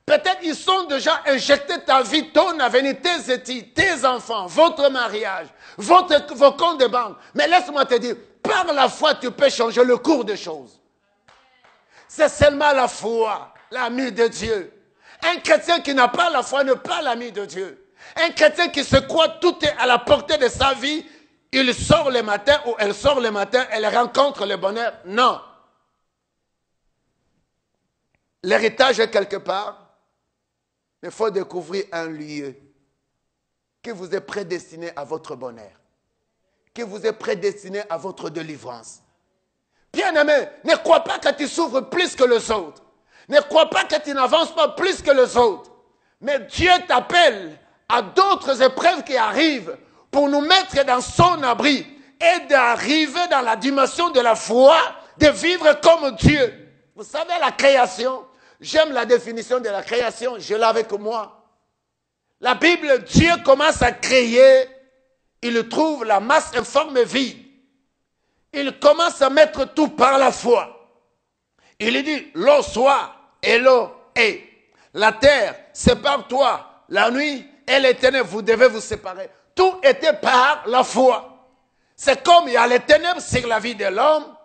Peut-être ils sont déjà injectés ta vie, ton avenir, tes études, tes enfants, votre mariage, vos comptes de banque. Mais laisse-moi te dire, par la foi, tu peux changer le cours des choses. C'est seulement la foi, l'ami de Dieu. Un chrétien qui n'a pas la foi n'est pas l'ami de Dieu. Un chrétien qui se croit tout est à la portée de sa vie, il sort le matin ou elle sort le matin, elle rencontre le bonheur. Non. L'héritage est quelque part. Il faut découvrir un lieu qui vous est prédestiné à votre bonheur, qui vous est prédestiné à votre délivrance. Bien-aimé, ne crois pas que tu souffres plus que les autres. Ne crois pas que tu n'avances pas plus que les autres. Mais Dieu t'appelle à d'autres épreuves qui arrivent pour nous mettre dans son abri et d'arriver dans la dimension de la foi, de vivre comme Dieu. Vous savez, la création, j'aime la définition de la création, je l'ai avec moi. La Bible, Dieu commence à créer, il trouve la masse informe vide. il commence à mettre tout par la foi. Il dit, l'eau soit et l'eau est. La terre, sépare-toi. La nuit et les ténèbres, vous devez vous séparer. Tout était par la foi. C'est comme il y a les ténèbres sur la vie de l'homme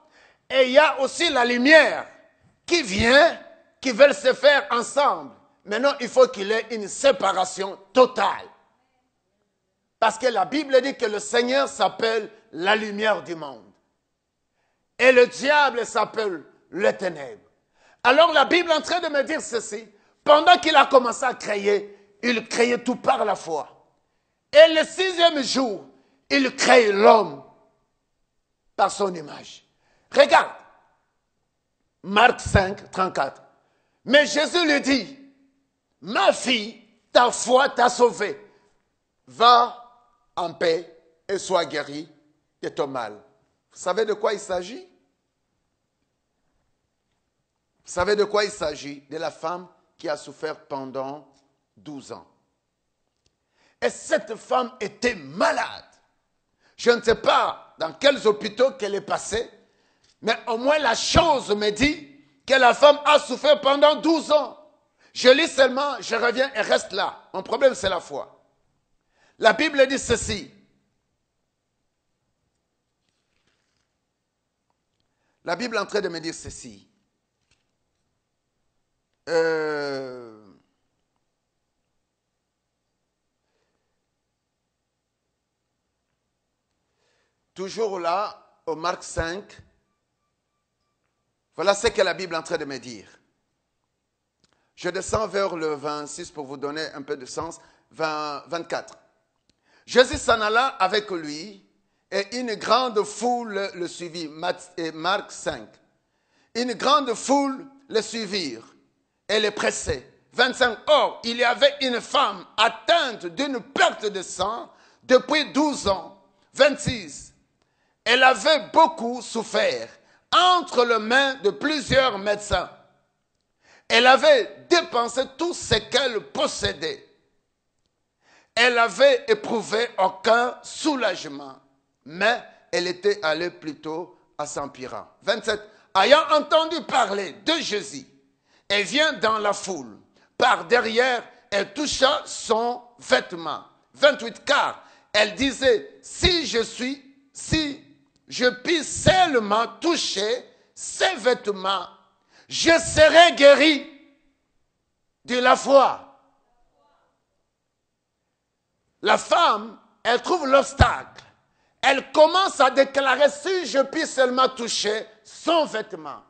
et il y a aussi la lumière qui vient, qui veulent se faire ensemble. Maintenant, il faut qu'il y ait une séparation totale. Parce que la Bible dit que le Seigneur s'appelle la lumière du monde. Et le diable s'appelle les ténèbres. Alors la Bible est en train de me dire ceci. Pendant qu'il a commencé à créer, il créait tout par la foi. Et le 6e jour, il crée l'homme par son image. Regarde, Marc 5, 34. Mais Jésus lui dit, ma fille, ta foi t'a sauvée. Va en paix et sois guérie de ton mal. Vous savez de quoi il s'agit? Vous savez de quoi il s'agit? De la femme qui a souffert pendant 12 ans. Et cette femme était malade. Je ne sais pas dans quels hôpitaux qu'elle est passée, mais au moins la chose me dit que la femme a souffert pendant 12 ans. Je lis seulement, je reviens et reste là. Mon problème, c'est la foi. La Bible dit ceci. La Bible est en train de me dire ceci. Toujours là, au Marc 5, voilà ce que la Bible est en train de me dire. Je descends vers le 26 pour vous donner un peu de sens. 24. Jésus s'en alla avec lui et une grande foule le suivit. Marc 5. Une grande foule le suivirent et le pressait. 25. Or, il y avait une femme atteinte d'une perte de sang depuis 12 ans. 26. Elle avait beaucoup souffert entre les mains de plusieurs médecins. Elle avait dépensé tout ce qu'elle possédait. Elle avait éprouvé aucun soulagement, mais elle était allée plutôt à s'empirer. 27. Ayant entendu parler de Jésus, elle vient dans la foule. Par derrière, elle toucha son vêtement. 28. Car elle disait, si je puis seulement toucher ses vêtements, je serai guéri de la foi. La femme, elle trouve l'obstacle. Elle commence à déclarer, si je puis seulement toucher son vêtement.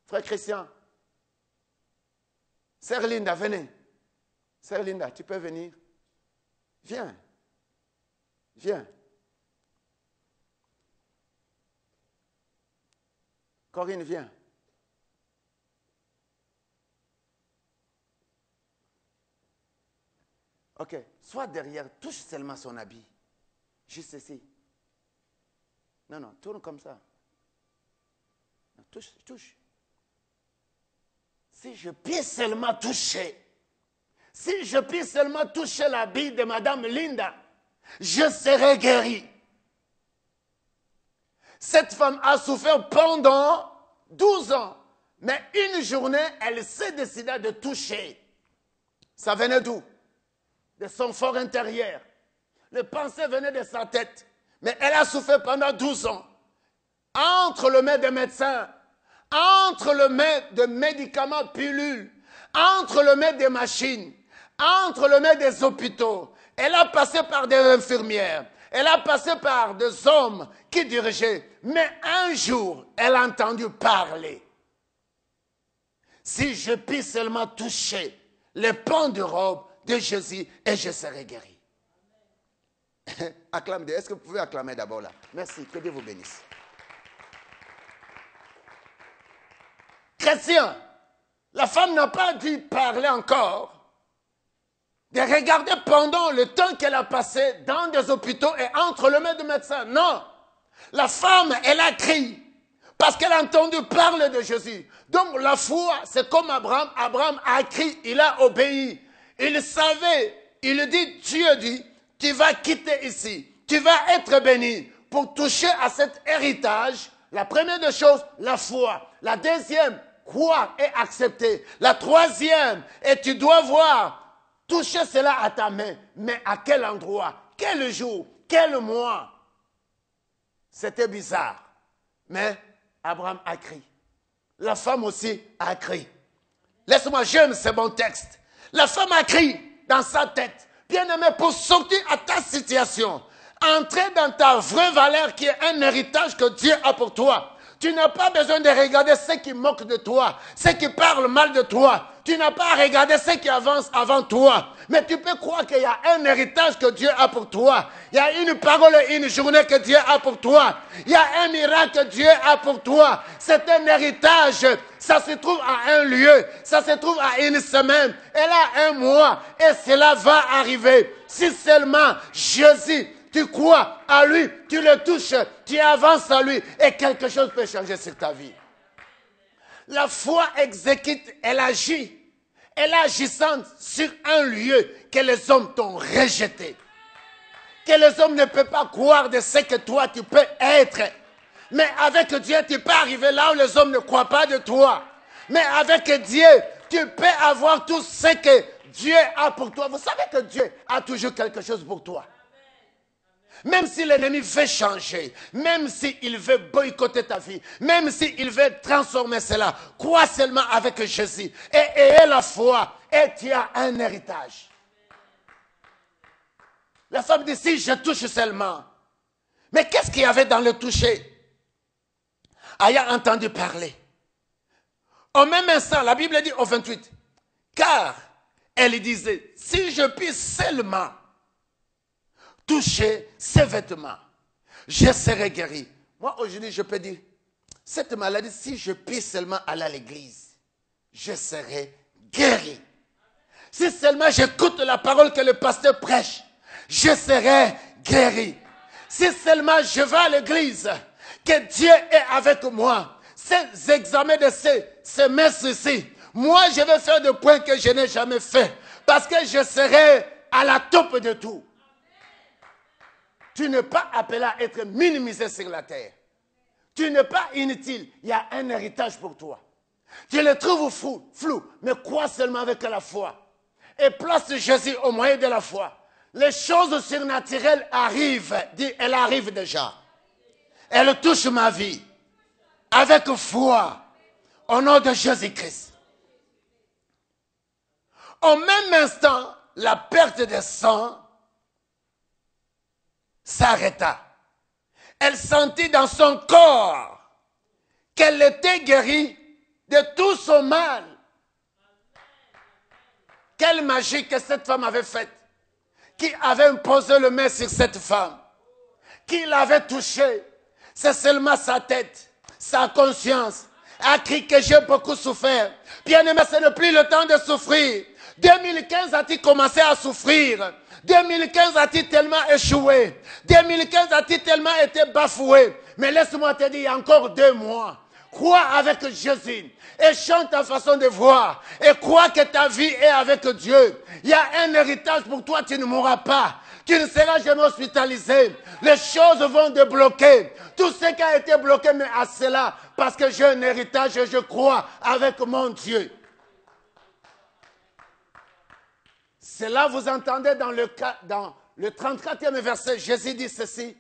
Frère Christian, Sœur Linda, venez. Sœur Linda, tu peux venir? Viens. Viens. Corinne, viens. Ok, sois derrière, touche seulement son habit. Juste ici. Non, non, tourne comme ça. Non, touche, touche. Si je puis seulement toucher, si je puis seulement toucher l'habit de Madame Linda, je serai guéri. Cette femme a souffert pendant 12 ans. Mais une journée, elle s'est décidée de toucher. Ça venait d'où? De son fort intérieur. Le pensée venait de sa tête. Mais elle a souffert pendant 12 ans. Entre le main des médecins, entre le main de médicaments pilules, entre le main des machines, entre le main des hôpitaux. Elle a passé par des infirmières. Elle a passé par des hommes qui dirigeaient. Mais un jour, elle a entendu parler. Si je puis seulement toucher les pans de robe de Jésus et je serai guéri. Acclamez. Est-ce que vous pouvez acclamer d'abord là? Merci. Que Dieu vous bénisse. Chrétien, la femme n'a pas dû parler encore. De regarder pendant le temps qu'elle a passé dans des hôpitaux et entre les mains de médecins. Non. La femme, elle a crié parce qu'elle a entendu parler de Jésus. Donc la foi, c'est comme Abraham. Abraham a crié, il a obéi. Il savait, il dit, Dieu dit, tu vas quitter ici, tu vas être béni pour toucher à cet héritage, la première des choses, la foi. La deuxième, croire et accepter. La troisième, et tu dois voir, toucher cela à ta main. Mais à quel endroit? Quel jour? Quel mois? C'était bizarre. Mais Abraham a crié. La femme aussi a crié. Laisse-moi, j'aime ce bon texte. La femme a crié dans sa tête. Bien-aimé, pour sortir à ta situation, entrer dans ta vraie valeur qui est un héritage que Dieu a pour toi. Tu n'as pas besoin de regarder ceux qui moquent de toi, ceux qui parlent mal de toi. Tu n'as pas à regarder ceux qui avancent avant toi. Mais tu peux croire qu'il y a un héritage que Dieu a pour toi. Il y a une parole et une journée que Dieu a pour toi. Il y a un miracle que Dieu a pour toi. C'est un héritage. Ça se trouve à un lieu. Ça se trouve à une semaine. Et là, un mois. Et cela va arriver. Si seulement Jésus, tu crois à lui, tu le touches, tu avances à lui et quelque chose peut changer sur ta vie. La foi exécute, elle agit. Elle est agissante sur un lieu que les hommes t'ont rejeté. Que les hommes ne peuvent pas croire de ce que toi tu peux être. Mais avec Dieu, tu peux arriver là où les hommes ne croient pas de toi. Mais avec Dieu, tu peux avoir tout ce que Dieu a pour toi. Vous savez que Dieu a toujours quelque chose pour toi. Même si l'ennemi veut changer, même s'il veut boycotter ta vie, même s'il veut transformer cela, crois seulement avec Jésus et aie la foi et tu as un héritage. La femme dit, si je touche seulement. Mais qu'est-ce qu'il y avait dans le toucher? Ayant entendu parler. Au même instant, la Bible dit au 28, car elle disait, si je puis seulement toucher ses vêtements, je serai guéri. Moi, aujourd'hui, je peux dire, cette maladie, si je puis seulement aller à l'église, je serai guéri. Si seulement j'écoute la parole que le pasteur prêche, je serai guéri. Si seulement je vais à l'église, que Dieu est avec moi, ces examens de ces messes ici, moi, je vais faire des points que je n'ai jamais fait, parce que je serai à la top de tout. Tu n'es pas appelé à être minimisé sur la terre. Tu n'es pas inutile. Il y a un héritage pour toi. Tu le trouves flou, mais crois seulement avec la foi. Et place Jésus au moyen de la foi. Les choses surnaturelles arrivent. Dis, elles arrivent déjà. Elles touchent ma vie. Avec foi. Au nom de Jésus-Christ. Au même instant, la perte de sang s'arrêta. Elle sentit dans son corps qu'elle était guérie de tout son mal. Quelle magie que cette femme avait faite. Qui avait imposé le main sur cette femme. Qui l'avait touchée. C'est seulement sa tête, sa conscience. A crié que j'ai beaucoup souffert. Bien-aimé, ce n'est plus le temps de souffrir. 2015 a-t-il commencé à souffrir? 2015 a-t-il tellement échoué? 2015 a-t-il tellement été bafoué? Mais laisse-moi te dire, il y a encore 2 mois. Crois avec Jésus et chante ta façon de voir. Et crois que ta vie est avec Dieu. Il y a un héritage pour toi, tu ne mourras pas. Tu ne seras jamais hospitalisé. Les choses vont débloquer. Tout ce qui a été bloqué, mais à cela, parce que j'ai un héritage et je crois avec mon Dieu. Cela, vous entendez dans le 34e verset, Jésus dit ceci.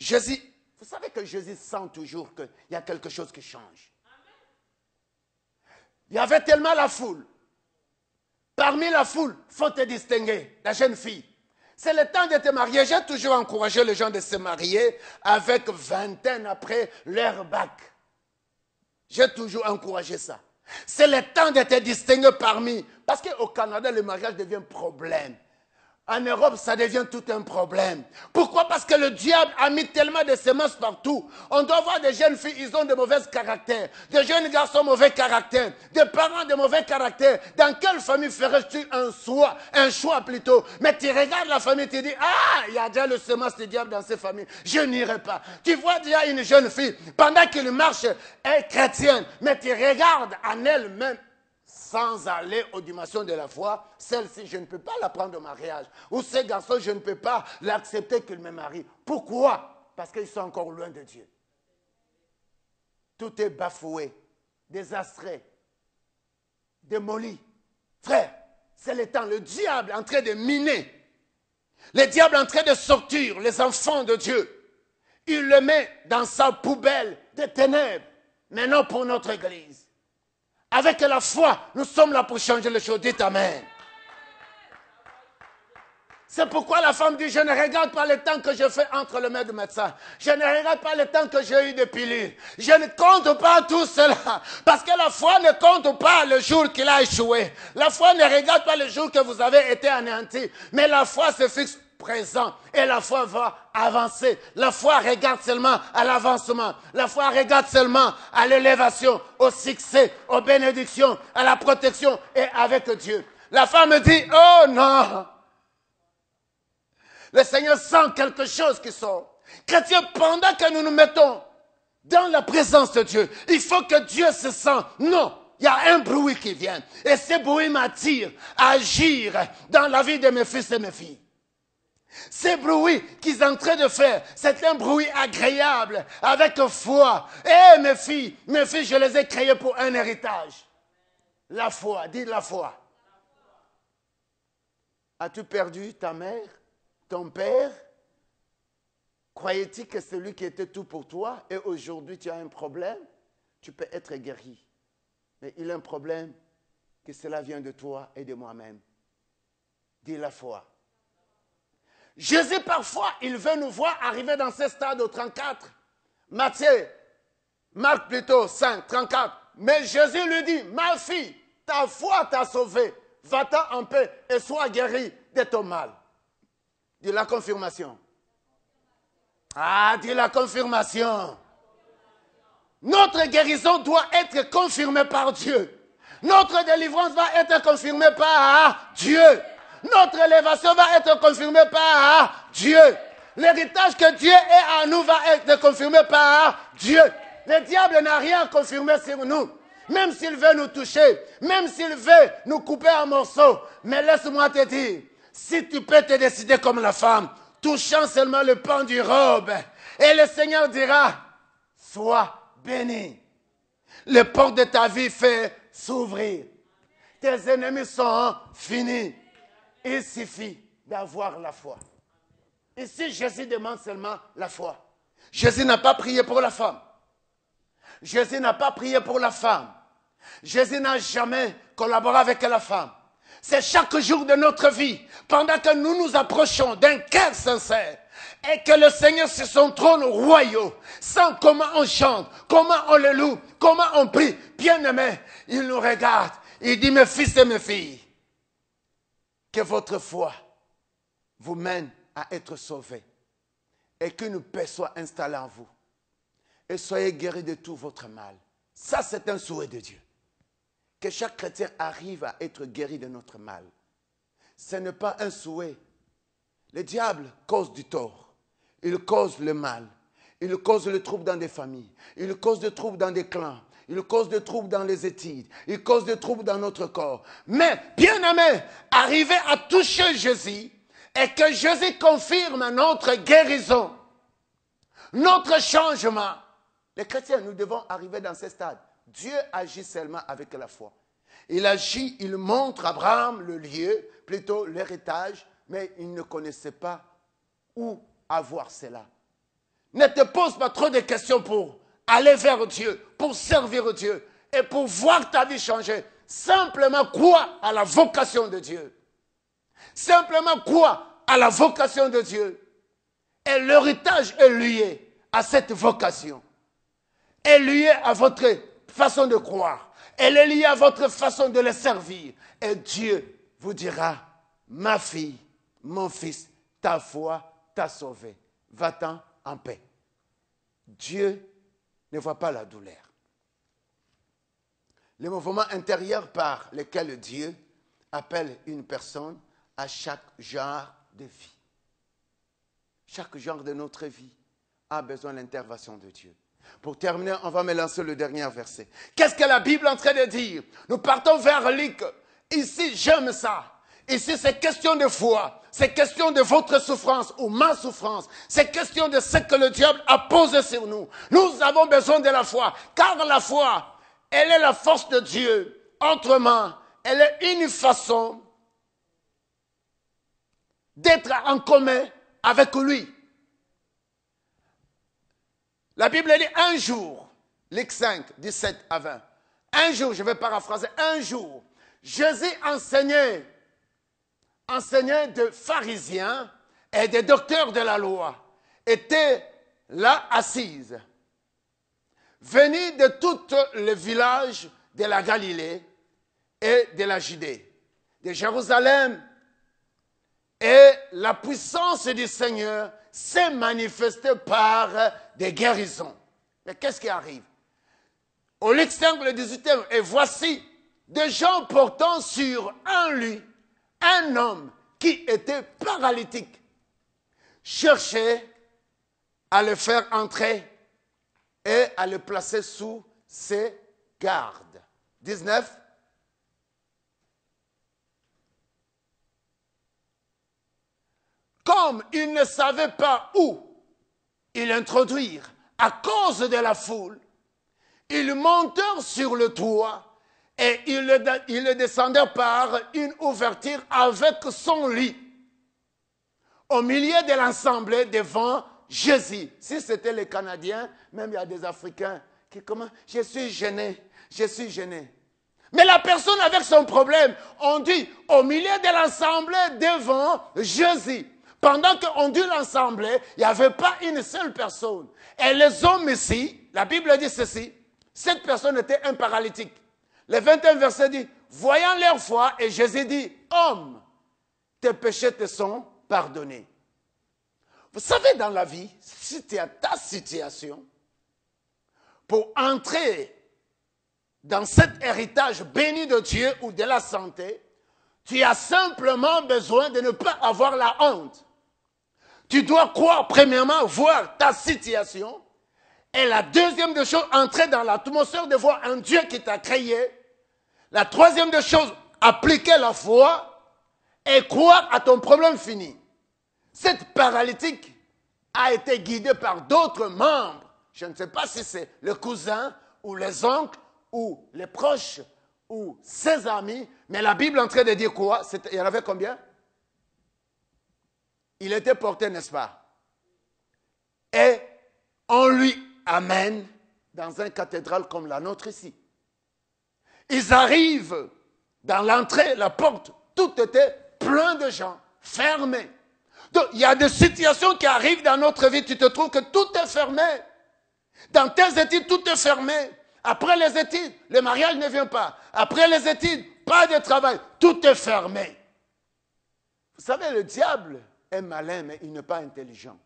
Jésus, vous savez que Jésus sent toujours qu'il y a quelque chose qui change. Il y avait tellement la foule. Parmi la foule, il faut te distinguer, la jeune fille. C'est le temps de te marier. J'ai toujours encouragé les gens de se marier avec 20 ans après leur bac. J'ai toujours encouragé ça. C'est le temps de te distinguer parmi. Parce qu'au Canada, le mariage devient un problème. En Europe, ça devient tout un problème. Pourquoi? Parce que le diable a mis tellement de semences partout. On doit voir des jeunes filles, ils ont de mauvais caractères. Des jeunes garçons, mauvais caractère. Des parents de mauvais caractère. Dans quelle famille ferais-tu un choix plutôt? Mais tu regardes la famille, tu dis, ah, il y a déjà le semence du diable dans ces familles. Je n'irai pas. Tu vois déjà une jeune fille, pendant qu'elle marche, elle est chrétienne. Mais tu regardes en elle-même, sans aller aux dimensions de la foi, celle-ci, je ne peux pas la prendre au mariage. Ou ce garçon, je ne peux pas l'accepter qu'il me marie. Pourquoi? Parce qu'ils sont encore loin de Dieu. Tout est bafoué, désastré, démoli. Frère, c'est le temps. Le diable est en train de miner. Le diable est en train de sortir les enfants de Dieu. Il le met dans sa poubelle de ténèbres. Maintenant pour notre église. Avec la foi, nous sommes là pour changer les choses. Dites Amen. C'est pourquoi la femme dit, je ne regarde pas le temps que je fais entre les mains du médecin. Je ne regarde pas le temps que j'ai eu de pilules. Je ne compte pas tout cela. Parce que la foi ne compte pas le jour qu'il a échoué. La foi ne regarde pas le jour que vous avez été anéanti. Mais la foi se fixe présent. Et la foi va avancer. La foi regarde seulement à l'avancement. La foi regarde seulement à l'élévation, au succès, aux bénédictions, à la protection et avec Dieu. La femme dit, oh non! Le Seigneur sent quelque chose qui sort. Chrétien, pendant que nous nous mettons dans la présence de Dieu, il faut que Dieu se sente. Non, il y a un bruit qui vient. Et ce bruit m'attire à agir dans la vie de mes fils et mes filles. Ce bruit qu'ils sont en train de faire, c'est un bruit agréable, avec foi. Eh mes filles, je les ai créées pour un héritage. La foi, dis la foi. As-tu perdu ta mère? Ton père, croyais-tu que c'est lui qui était tout pour toi et aujourd'hui tu as un problème? Tu peux être guéri. Mais il a un problème que cela vient de toi et de moi-même. Dis la foi. Jésus parfois, il veut nous voir arriver dans ce stade au 34. Marc plutôt 5, 34. Mais Jésus lui dit, ma fille, ta foi t'a sauvée. Va-t'en en paix et sois guérie de ton mal. Dis la confirmation. Ah, dis la confirmation. Notre guérison doit être confirmée par Dieu. Notre délivrance va être confirmée par Dieu. Notre élévation va être confirmée par Dieu. L'héritage que Dieu est à nous va être confirmé par Dieu. Le diable n'a rien à confirmer sur nous. Même s'il veut nous toucher, même s'il veut nous couper en morceaux. Mais laisse-moi te dire, si tu peux te décider comme la femme, touchant seulement le pan du robe, et le Seigneur dira, sois béni. Le port de ta vie fait s'ouvrir. Tes ennemis sont finis. Il suffit d'avoir la foi. Ici, Jésus demande seulement la foi. Jésus n'a pas prié pour la femme. Jésus n'a pas prié pour la femme. Jésus n'a jamais collaboré avec la femme. C'est chaque jour de notre vie, pendant que nous nous approchons d'un cœur sincère, et que le Seigneur sur son trône royal, sent comment on chante, comment on le loue, comment on prie. Bien-aimé, il nous regarde, il dit, mes fils et mes filles, que votre foi vous mène à être sauvés, et qu'une paix soit installée en vous, et soyez guéris de tout votre mal. Ça, c'est un souhait de Dieu. Que chaque chrétien arrive à être guéri de notre mal. Ce n'est pas un souhait. Le diable cause du tort. Il cause le mal. Il cause le trouble dans des familles. Il cause des troubles dans des clans. Il cause des troubles dans les études. Il cause des troubles dans notre corps. Mais, bien aimé, arriver à toucher Jésus et que Jésus confirme notre guérison, notre changement. Les chrétiens, nous devons arriver dans ce stade. Dieu agit seulement avec la foi. Il agit, il montre à Abraham le lieu, plutôt l'héritage, mais il ne connaissait pas où avoir cela. Ne te pose pas trop de questions pour aller vers Dieu, pour servir Dieu et pour voir ta vie changer. Simplement crois à la vocation de Dieu. Simplement crois à la vocation de Dieu. Et l'héritage est lié à cette vocation. Est lié à votre façon de croire. Elle est liée à votre façon de le servir. Et Dieu vous dira, ma fille, mon fils, ta foi t'a sauvé. Va-t'en en paix. Dieu ne voit pas la douleur. Le mouvement intérieur par lequel Dieu appelle une personne à chaque genre de vie. Chaque genre de notre vie a besoin de l'intervention de Dieu. Pour terminer, on va me lancer le dernier verset. Qu'est-ce que la Bible est en train de dire? Nous partons vers Luc. Ici, j'aime ça. Ici, c'est question de foi. C'est question de votre souffrance ou ma souffrance. C'est question de ce que le diable a posé sur nous. Nous avons besoin de la foi. Car la foi, elle est la force de Dieu. Autrement, elle est une façon d'être en commun avec lui. La Bible dit un jour, Luc 5, 17 à 20. Un jour, je vais paraphraser, un jour, Jésus enseignait de pharisiens et des docteurs de la loi, étaient là assises, venus de tous les villages de la Galilée et de la Judée, de Jérusalem, et la puissance du Seigneur s'est manifestée par des guérisons. Mais qu'est-ce qui arrive? Au Luc 5, le 18e, et voici des gens portant sur un lit un homme qui était paralytique, cherchait à le faire entrer et à le placer sous ses gardes. 19. Comme ils ne savaient pas où ils l'introduire à cause de la foule, ils montèrent sur le toit et ils le descendirent par une ouverture avec son lit au milieu de l'assemblée devant Jésus. Si c'était les Canadiens, même il y a des Africains qui commencent, je suis gêné. Mais la personne avec son problème, on dit au milieu de l'assemblée devant Jésus. Pendant qu'on dit l'assemblée, il n'y avait pas une seule personne. Et les hommes ici, la Bible dit ceci, cette personne était un paralytique. Le 21 verset dit, voyant leur foi, et Jésus dit, homme, tes péchés te sont pardonnés. Vous savez, dans la vie, si tu as ta situation, pour entrer dans cet héritage béni de Dieu ou de la santé, tu as simplement besoin de ne pas avoir la honte. Tu dois croire, premièrement, voir ta situation. Et la deuxième des choses, entrer dans l'atmosphère de voir un Dieu qui t'a créé. La troisième des choses, appliquer la foi et croire à ton problème fini. Cette paralytique a été guidée par d'autres membres. Je ne sais pas si c'est le cousin ou les oncles ou les proches ou ses amis. Mais la Bible est en train de dire quoi? Il y en avait combien? Il était porté, n'est-ce pas? Et on lui amène dans une cathédrale comme la nôtre ici. Ils arrivent dans l'entrée, la porte, tout était plein de gens, fermé. Donc, il y a des situations qui arrivent dans notre vie, tu te trouves que tout est fermé. Dans tes études, tout est fermé. Après les études, le mariage ne vient pas. Après les études, pas de travail, tout est fermé. Vous savez, le diable est malin, mais il n'est pas intelligent.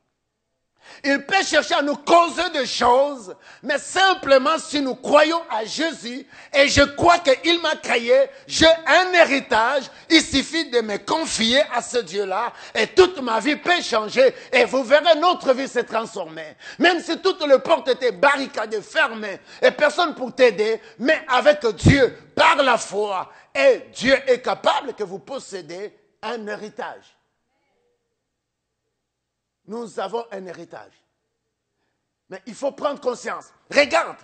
Il peut chercher à nous causer des choses, mais simplement si nous croyons à Jésus, et je crois qu'il m'a créé, j'ai un héritage, il suffit de me confier à ce Dieu-là, et toute ma vie peut changer, et vous verrez notre vie se transformer. Même si toutes les portes étaient barricadées, fermées, et personne pour t'aider, mais avec Dieu, par la foi, et Dieu est capable que vous possédez un héritage. Nous avons un héritage. Mais il faut prendre conscience. Regarde,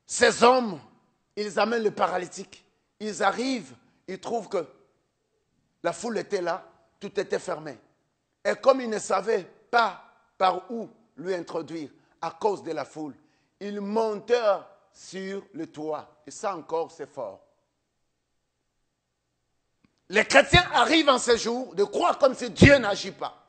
ces hommes, ils amènent le paralytique. Ils arrivent, ils trouvent que la foule était là, tout était fermé. Et comme ils ne savaient pas par où lui introduire à cause de la foule, ils montèrent sur le toit. Et ça encore, c'est fort. Les chrétiens arrivent en ce jour de croire comme si Dieu n'agit pas.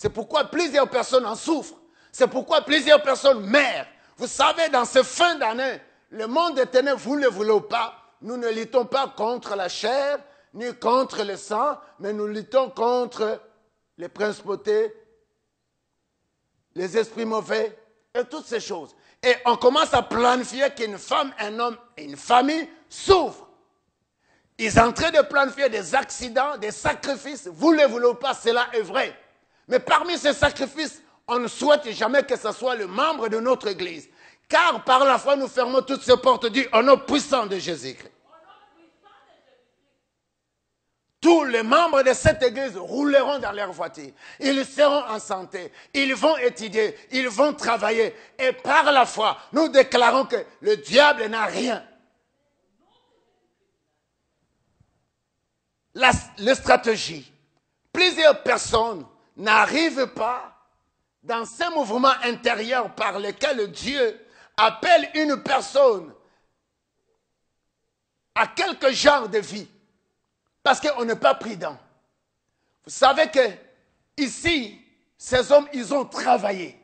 C'est pourquoi plusieurs personnes en souffrent. C'est pourquoi plusieurs personnes meurent. Vous savez, dans ces fins d'année, le monde des ténèbres, vous ne le voulez pas. Nous ne luttons pas contre la chair, ni contre le sang, mais nous luttons contre les principautés, les esprits mauvais, et toutes ces choses. Et on commence à planifier qu'une femme, un homme et une famille souffrent. Ils sont en train de planifier des accidents, des sacrifices. Vous ne le voulez pas, cela est vrai. Mais parmi ces sacrifices, on ne souhaite jamais que ce soit le membre de notre Église. Car par la foi, nous fermons toutes ces portes du au nom puissant de Jésus-Christ. tous les membres de cette église rouleront dans leur voiture. Ils seront en santé. Ils vont étudier. Ils vont travailler. Et par la foi, nous déclarons que le diable n'a rien. La stratégie. Plusieurs personnes n'arrivent pas dans ces mouvements intérieurs par lesquels Dieu appelle une personne à quelque genre de vie. Parce qu'on n'est pas prudent. Vous savez que ici, ces hommes, ils ont travaillé.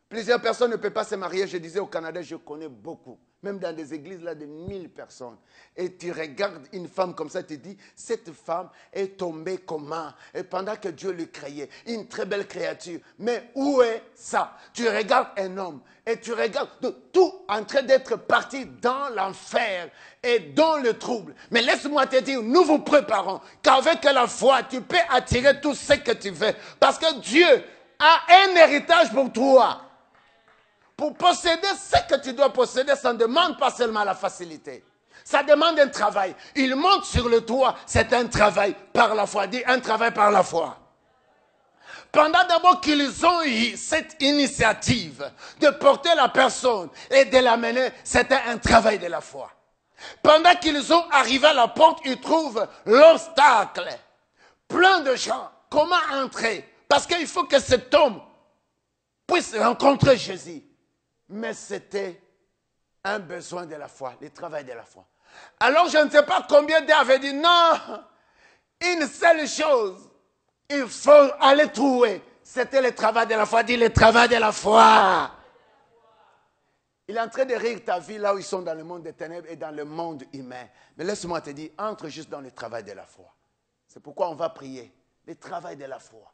Plusieurs personnes ne peuvent pas se marier. Je disais au Canada, je connais beaucoup. Même dans des églises là de 1000 personnes. Et tu regardes une femme comme ça, tu te dis, cette femme est tombée comment? Et pendant que Dieu le créait, une très belle créature. Mais où est ça? Tu regardes un homme et tu regardes tout en train d'être parti dans l'enfer et dans le trouble. Mais laisse-moi te dire, nous vous préparons qu'avec la foi, tu peux attirer tout ce que tu veux. Parce que Dieu a un héritage pour toi. Pour posséder ce que tu dois posséder, ça ne demande pas seulement la facilité. Ça demande un travail. Il monte sur le toit, c'est un travail par la foi. Dis un travail par la foi. Pendant d'abord qu'ils ont eu cette initiative de porter la personne et de l'amener, c'était un travail de la foi. Pendant qu'ils ont arrivé à la porte, ils trouvent l'obstacle. Plein de gens. Comment entrer? Parce qu'il faut que cet homme puisse rencontrer Jésus. Mais c'était un besoin de la foi, le travail de la foi. Alors je ne sais pas combien d'eux avaient dit non, une seule chose, il faut aller trouver. C'était le travail de la foi, dis le travail de la foi. Il est en train de rire ta vie là où ils sont dans le monde des ténèbres et dans le monde humain. Mais laisse-moi te dire, entre juste dans le travail de la foi. C'est pourquoi on va prier, le travail de la foi.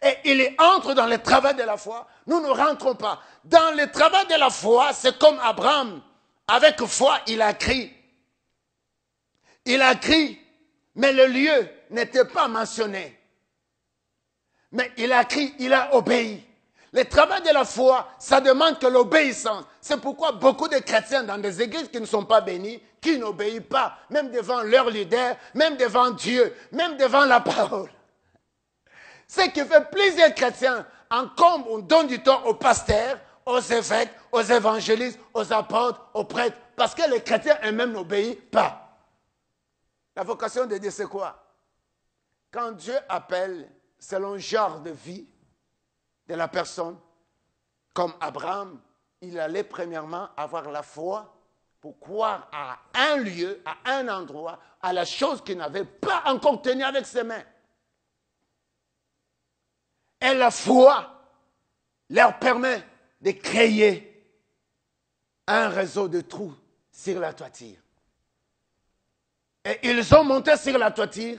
Et il entre dans le travail de la foi, nous ne rentrons pas. Dans le travail de la foi, c'est comme Abraham. Avec foi, il a crié. Il a crié, mais le lieu n'était pas mentionné. Mais il a crié, il a obéi. Le travail de la foi, ça demande que l'obéissance. C'est pourquoi beaucoup de chrétiens dans des églises qui ne sont pas bénis, qui n'obéissent pas, même devant leur leader, même devant Dieu, même devant la parole. Ce qui fait plusieurs chrétiens encombrent ou donnent du temps aux pasteurs, aux évêques, aux évangélistes, aux apôtres, aux prêtres, parce que les chrétiens eux-mêmes n'obéissent pas. La vocation de Dieu, c'est quoi? Quand Dieu appelle selon le genre de vie de la personne, comme Abraham, il allait premièrement avoir la foi pour croire à un lieu, à un endroit, à la chose qu'il n'avait pas encore tenue avec ses mains. Et la foi leur permet de créer un réseau de trous sur la toiture. Et ils ont monté sur la toiture,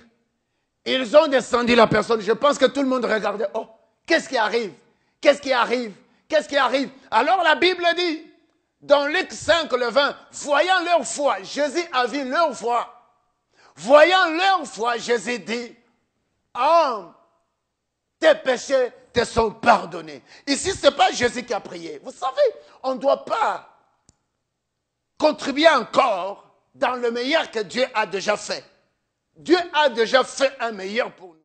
ils ont descendu la personne. Je pense que tout le monde regardait. Oh, qu'est-ce qui arrive? Qu'est-ce qui arrive? Qu'est-ce qui arrive? Alors la Bible dit, dans Luc 5, le 20, voyant leur foi, Jésus a vu leur foi. Voyant leur foi, Jésus dit, oh, tes péchés te sont pardonnés. Ici, ce n'est pas Jésus qui a prié. Vous savez, on ne doit pas contribuer encore dans le meilleur que Dieu a déjà fait. Dieu a déjà fait un meilleur pour nous.